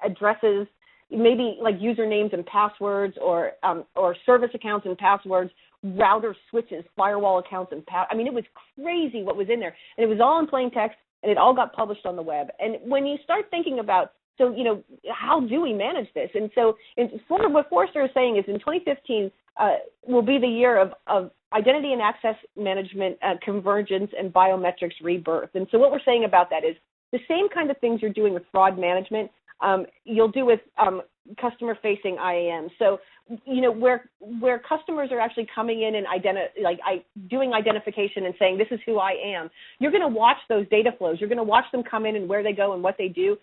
S3: addresses, maybe like usernames and passwords, or service accounts and passwords, router switches, firewall accounts and it was crazy what was in there, and it was all in plain text, and it all got published on the web. And when you start thinking about, how do we manage this? And so what Forrester is saying is in 2015 will be the year of identity and access management, convergence, and biometrics rebirth. And so what we're saying about that is the same kind of things you're doing with fraud management, you'll do with customer-facing IAM. So, where customers are actually coming in and doing identification and saying, this is who I am, you're going to watch those data flows. You're going to watch them come in and where they go and what they do,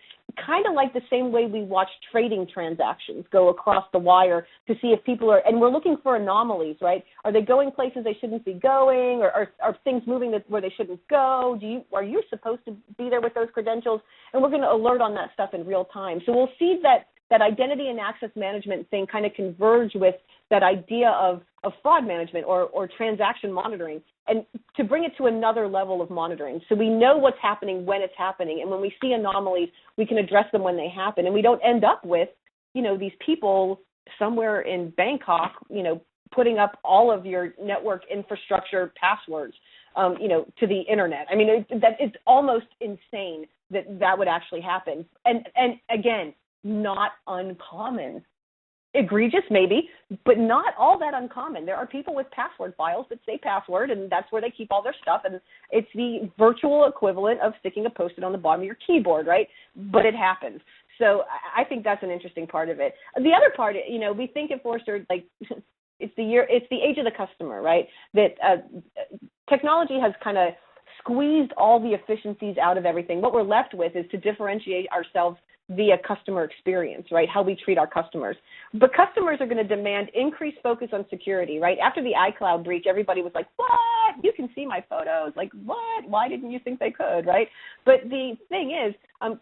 S3: kind of like the same way we watch trading transactions go across the wire to see if people are, and we're looking for anomalies, right? Are they going places they shouldn't be going, or are things moving where they shouldn't go? Are you supposed to be there with those credentials? And we're going to alert on that stuff in real time. So we'll see that identity and access management thing kind of converge with that idea of fraud management or transaction monitoring, and to bring it to another level of monitoring. So we know what's happening when it's happening, and when we see anomalies, we can address them when they happen, and we don't end up with, these people somewhere in Bangkok, putting up all of your network infrastructure passwords, to the internet. That it's almost insane that would actually happen. And again, not uncommon. Egregious, maybe, but not all that uncommon. There are people with password files that say password, and that's where they keep all their stuff, and it's the virtual equivalent of sticking a Post-it on the bottom of your keyboard, right? But it happens. So I think that's an interesting part of it. The other part, we think at Forrester, it's the age of the customer, right? That technology has kind of squeezed all the efficiencies out of everything. What we're left with is to differentiate ourselves via customer experience, right? How we treat our customers. But customers are going to demand increased focus on security, right? After the iCloud breach, everybody was like, what? You can see my photos. Like, what? Why didn't you think they could, right? But the thing is,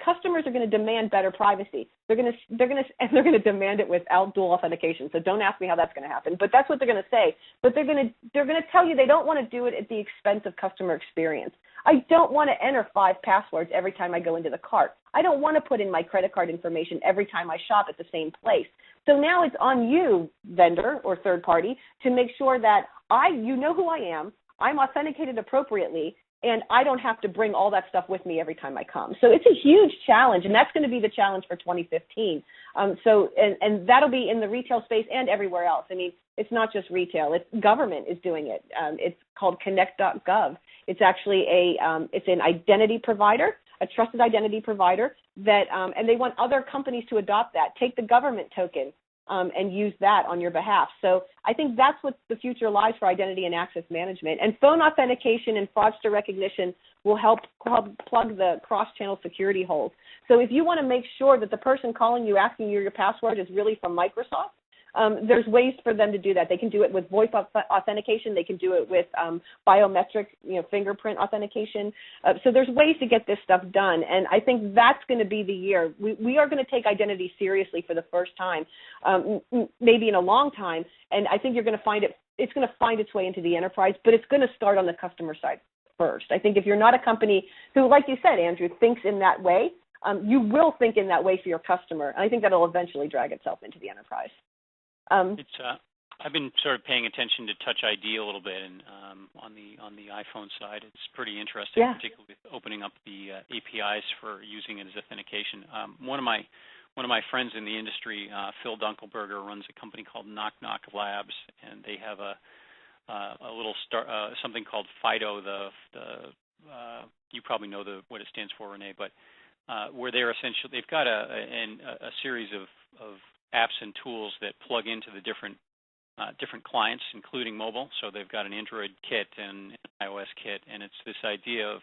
S3: customers are going to demand better privacy. They're going to demand it without dual authentication. So don't ask me how that's going to happen. But that's what they're going to say. But they're going to tell you they don't want to do it at the expense of customer experience. I don't want to enter 5 passwords every time I go into the cart. I don't want to put in my credit card information every time I shop at the same place. So now it's on you, vendor or third party, to make sure that you know who I am, I'm authenticated appropriately, and I don't have to bring all that stuff with me every time I come. So it's a huge challenge, and that's going to be the challenge for 2015. And that'll be in the retail space and everywhere else. It's not just retail. Government is doing it. It's called Connect.gov. It's actually it's an identity provider, a trusted identity provider that, and they want other companies to adopt that. Take the government token and use that on your behalf. So I think that's what the future lies for identity and access management. And phone authentication and fraudster recognition will help plug the cross-channel security holes. So if you want to make sure that the person calling you asking you your password is really from Microsoft, there's ways for them to do that. They can do it with voice authentication. They can do it with biometric, fingerprint authentication. So there's ways to get this stuff done, and I think that's going to be the year. We are going to take identity seriously for the first time, maybe in a long time, and I think you're going to find it's going to find its way into the enterprise, but it's going to start on the customer side first. I think if you're not a company who, like you said, Andrew, thinks in that way, you will think in that way for your customer. And I think that'll eventually drag itself into the enterprise.
S2: I've been sort of paying attention to Touch ID a little bit, and on the iPhone side, it's pretty interesting, particularly with opening up the APIs for using it as authentication. One of my friends in the industry, Phil Dunkelberger, runs a company called Knock Knock Labs, and they have a little something called FIDO. You probably know what it stands for, Renee, but where they've got a series of apps and tools that plug into the different clients, including mobile. So they've got an Android kit and an iOS kit, and it's this idea of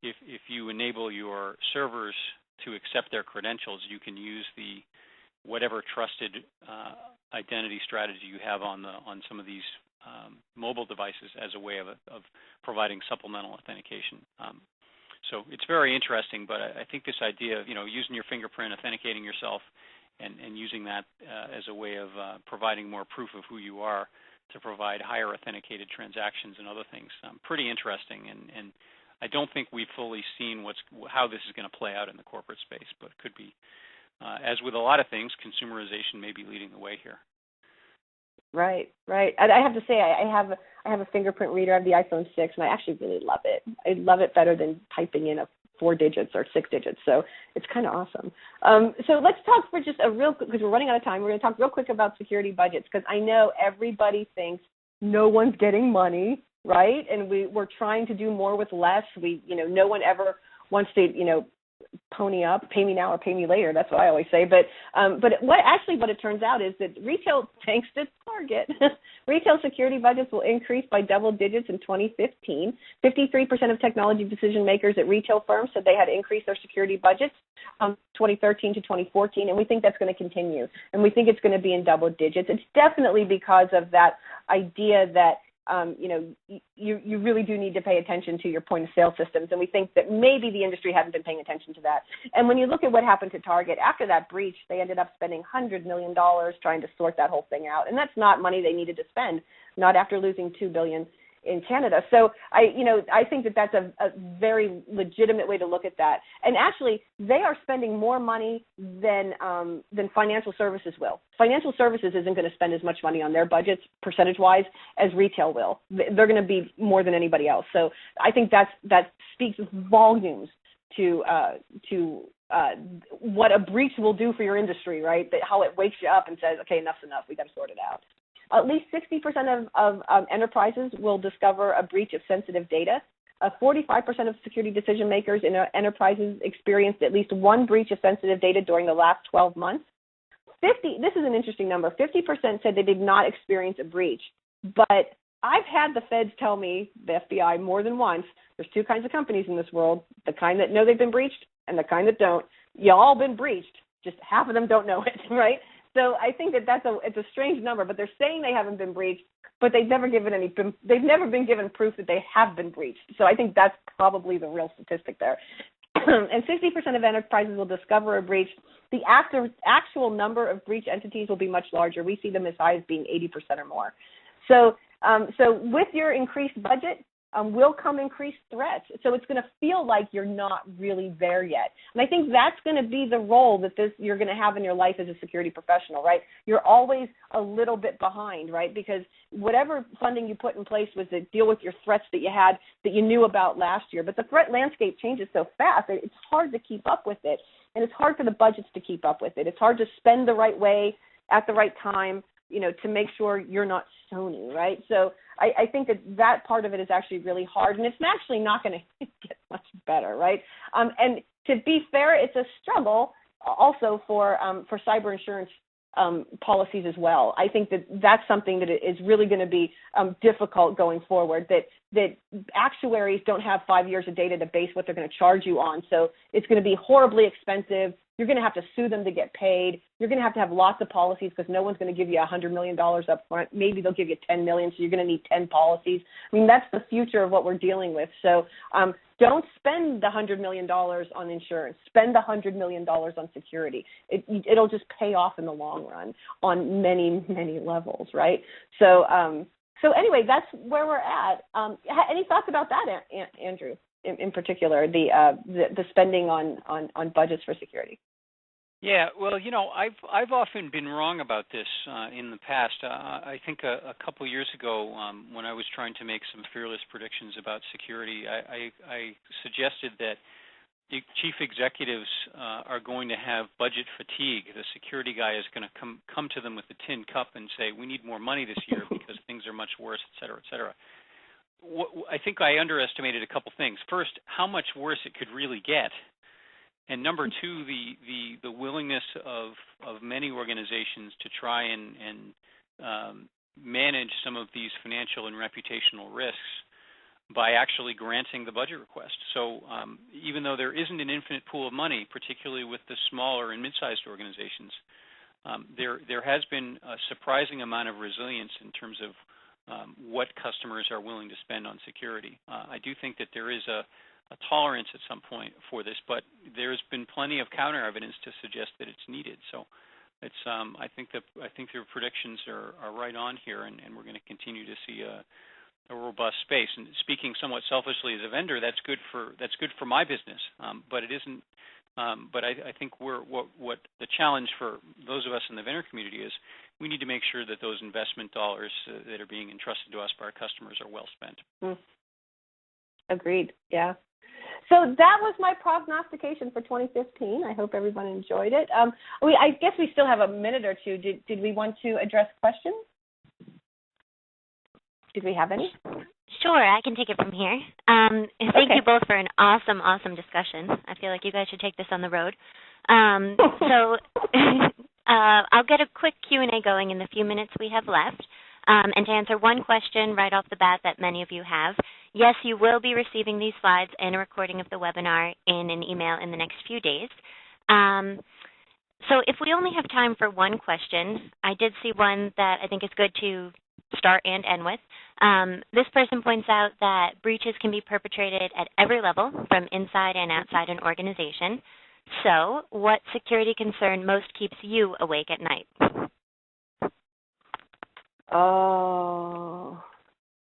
S2: if you enable your servers to accept their credentials, you can use whatever trusted identity strategy you have on some of these mobile devices as a way of providing supplemental authentication. So it's very interesting, but I think this idea of using your fingerprint, authenticating yourself, and using that as a way of providing more proof of who you are to provide higher authenticated transactions and other things, pretty interesting. And I don't think we've fully seen how this is going to play out in the corporate space, but could be, as with a lot of things, consumerization may be leading the way here.
S3: Right. And I have to say, I have a fingerprint reader. I have the iPhone 6, and I actually really love it. I love it better than typing in 4 digits or 6 digits. So it's kind of awesome. So let's talk for just because we're running out of time, we're going to talk real quick about security budgets, because I know everybody thinks no one's getting money, right? And we're trying to do more with less. No one ever wants to, pony up, pay me now or pay me later. That's what I always say. But what it turns out is that retail, thanks to Target, retail security budgets will increase by double digits in 2015. 53% of technology decision makers at retail firms said they had increased their security budgets from 2013 to 2014, and we think that's going to continue. And we think it's going to be in double digits. It's definitely because of that idea that you really do need to pay attention to your point of sale systems. And we think that maybe the industry hasn't been paying attention to that. And when you look at what happened to Target, after that breach, they ended up spending $100 million trying to sort that whole thing out. And that's not money they needed to spend, not after losing $2 billion in Canada. So I think that that's a very legitimate way to look at that. And actually, they are spending more money than financial services will. Financial services isn't going to spend as much money on their budgets percentage-wise as retail will. They're going to be more than anybody else. So I think that speaks volumes to what a breach will do for your industry, right? How it wakes you up and says, okay, enough's enough. We got to sort it out. At least 60% of enterprises will discover a breach of sensitive data. 45% of security decision makers in enterprises experienced at least one breach of sensitive data during the last 12 months. This is an interesting number. 50% said they did not experience a breach. But I've had the feds tell me, the FBI, more than once, there's 2 kinds of companies in this world, the kind that know they've been breached and the kind that don't. You all been breached. Just half of them don't know it, right? So I think it's a strange number, but they're saying they haven't been breached, but they've never been given proof that they have been breached. So I think that's probably the real statistic there. And 60% of enterprises will discover a breach. The actual number of breach entities will be much larger. We see them as high as being 80% or more. So with your increased budget, will come increased threats. So it's going to feel like you're not really there yet. And I think that's going to be the role that you're going to have in your life as a security professional, right? You're always a little bit behind, right? Because whatever funding you put in place was to deal with your threats that you had, that you knew about last year. But the threat landscape changes so fast, it's hard to keep up with it. And it's hard for the budgets to keep up with it. It's hard to spend the right way at the right time, to make sure you're not Sony, right? So I think that part of it is actually really hard, and it's actually not going to get much better, right? And to be fair, it's a struggle also for cyber insurance policies as well. I think that's something that is really going to be difficult going forward, that actuaries don't have 5 years of data to base what they're going to charge you on. So it's going to be horribly expensive You're going to have to sue them to get paid. You're going to have lots of policies because no one's going to give you $100 million up front. Maybe they'll give you $10 million, so you're going to need 10 policies. I mean, that's the future of what we're dealing with. So don't spend the $100 million on insurance. Spend the $100 million on security. It'll just pay off in the long run on many, many levels, right? So anyway, that's where we're at. Any thoughts about that, Andrew, in particular, the spending on budgets for security?
S2: Yeah, well, I've often been wrong about this in the past. I think a couple years ago, when I was trying to make some fearless predictions about security, I suggested that the chief executives are going to have budget fatigue. The security guy is going to come to them with a tin cup and say, we need more money this year because things are much worse, et cetera, et cetera. I think I underestimated a couple things. First, how much worse it could really get. And number two, the willingness of many organizations to try and manage some of these financial and reputational risks by actually granting the budget request. So even though there isn't an infinite pool of money, particularly with the smaller and mid-sized organizations, there has been a surprising amount of resilience in terms of what customers are willing to spend on security. I do think that there is a tolerance at some point for this, but there's been plenty of counter evidence to suggest that it's needed. So it's I think the predictions are right on here, and we're going to continue to see a robust space. And speaking somewhat selfishly as a vendor, that's good for my business, but it isn't. But I think what the challenge for those of us in the vendor community is, we need to make sure that those investment dollars that are being entrusted to us by our customers are well spent.
S3: Agreed. Yeah. So that was my prognostication for 2015. I hope everyone enjoyed it. I guess we still have a minute or two. Did we want to address questions? Did we have any?
S1: Sure, I can take it from here. Thank you both for an awesome, awesome discussion. I feel like you guys should take this on the road. So I'll get a quick Q&A going in the few minutes we have left. And to answer one question right off the bat that many of you have, yes, you will be receiving these slides and a recording of the webinar in an email in the next few days. So if we only have time for one question, I did see one that I think is good to start and end with. This person points out that breaches can be perpetrated at every level, from inside and outside an organization. So what security concern most keeps you awake at night?
S3: Oh,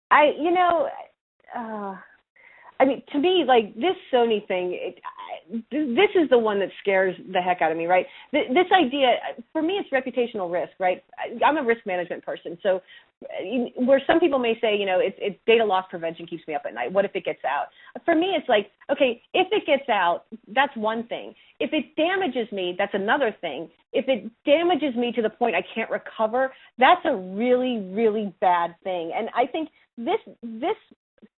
S3: I mean, to me, like this Sony thing, this is the one that scares the heck out of me, right? This idea, for me, it's reputational risk, right? I'm a risk management person, so where some people may say, it's data loss prevention keeps me up at night. What if it gets out? For me, it's like, okay, if it gets out, that's one thing. If it damages me, that's another thing. If it damages me to the point I can't recover, that's a really, really bad thing. And I think this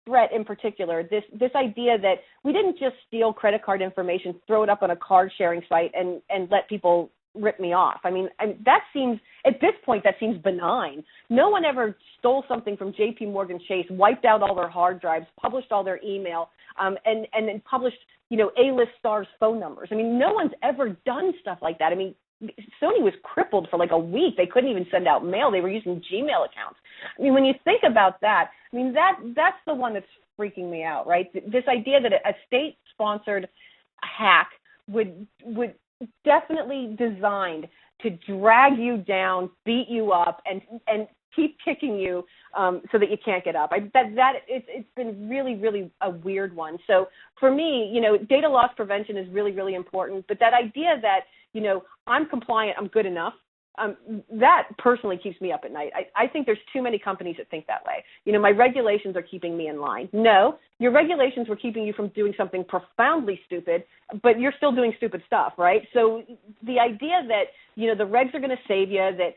S3: threat in particular, this idea that we didn't just steal credit card information, throw it up on a card sharing site and let people rip me off. I mean, that seems, at this point, that seems benign. No one ever stole something from JP Morgan Chase, wiped out all their hard drives, published all their email, and then published, A-list stars' phone numbers. I mean, no one's ever done stuff like that. I mean, Sony was crippled for like a week. They couldn't even send out mail. They were using Gmail accounts. I mean, when you think about that, I mean, that's the one that's freaking me out, right? This idea that a state-sponsored hack would definitely designed to drag you down, beat you up, and keep kicking you so that you can't get up. It's been really, really a weird one. So for me, data loss prevention is really, really important. But that idea that, I'm compliant, I'm good enough, that personally keeps me up at night. I think there's too many companies that think that way. My regulations are keeping me in line. No, your regulations were keeping you from doing something profoundly stupid, but you're still doing stupid stuff, right? So the idea that, the regs are going to save you, that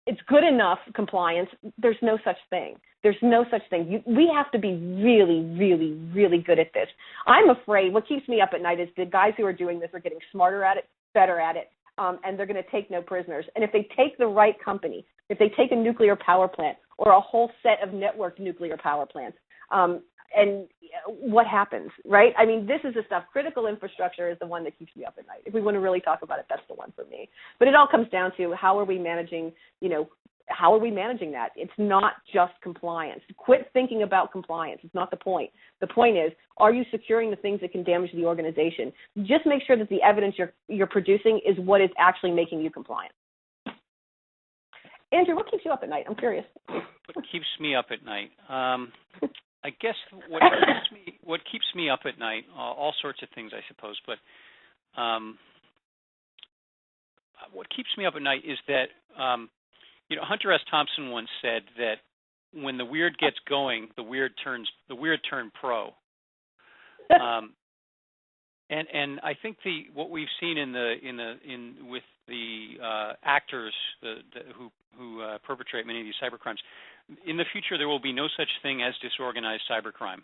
S3: it's good enough compliance, there's no such thing. There's no such thing. We have to be really, really, really good at this. I'm afraid what keeps me up at night is the guys who are doing this are getting smarter at it, better at it, and they're going to take no prisoners. And if they take the right company, if they take a nuclear power plant or a whole set of networked nuclear power plants, and what happens, right? I mean, this is the stuff. Critical infrastructure is the one that keeps me up at night. If we want to really talk about it, that's the one for me. But it all comes down to how are we managing, how are we managing that? It's not just compliance. Quit thinking about compliance. It's not the point. The point is, are you securing the things that can damage the organization? Just make sure that the evidence you're producing is what is actually making you compliant. Andrew, what keeps you up at night? I'm curious.
S2: What keeps me up at night? I guess what keeps me up at night, all sorts of things, I suppose, but what keeps me up at night is that, Hunter S. Thompson once said that when the weird gets going, the weird turn pro. And I think what we've seen with the actors who perpetrate many of these cybercrimes, in the future there will be no such thing as disorganized cybercrime,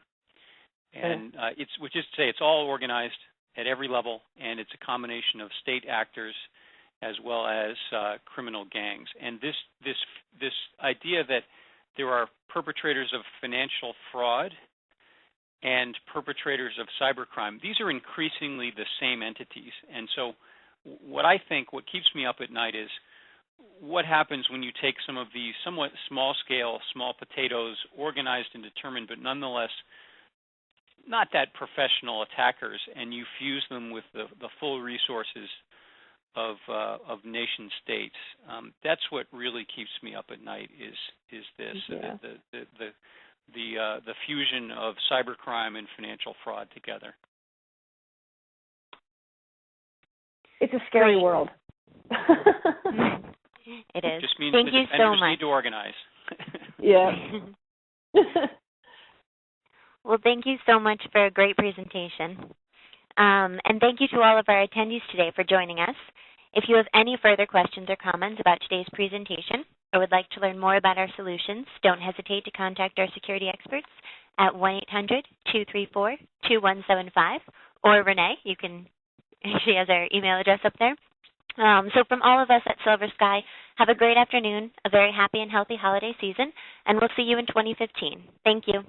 S2: and which is to say it's all organized at every level, and it's a combination of state actors as well as criminal gangs. And this idea that there are perpetrators of financial fraud and perpetrators of cybercrime, these are increasingly the same entities. And so what keeps me up at night is what happens when you take some of these somewhat small-scale, small potatoes, organized and determined, but nonetheless not that professional attackers, and you fuse them with the full resources of nation states. That's what really keeps me up at night is this, the fusion of cybercrime and financial fraud together.
S3: It's a scary world.
S1: It is.
S2: Just means
S1: Thank
S2: the
S1: you so much.
S2: need to organize.
S3: Yeah.
S1: Well, thank you so much for a great presentation. And thank you to all of our attendees today for joining us. If you have any further questions or comments about today's presentation or would like to learn more about our solutions, don't hesitate to contact our security experts at 1-800-234-2175, or Renee, she has our email address up there. So from all of us at Silver Sky, have a great afternoon, a very happy and healthy holiday season, and we'll see you in 2015. Thank you.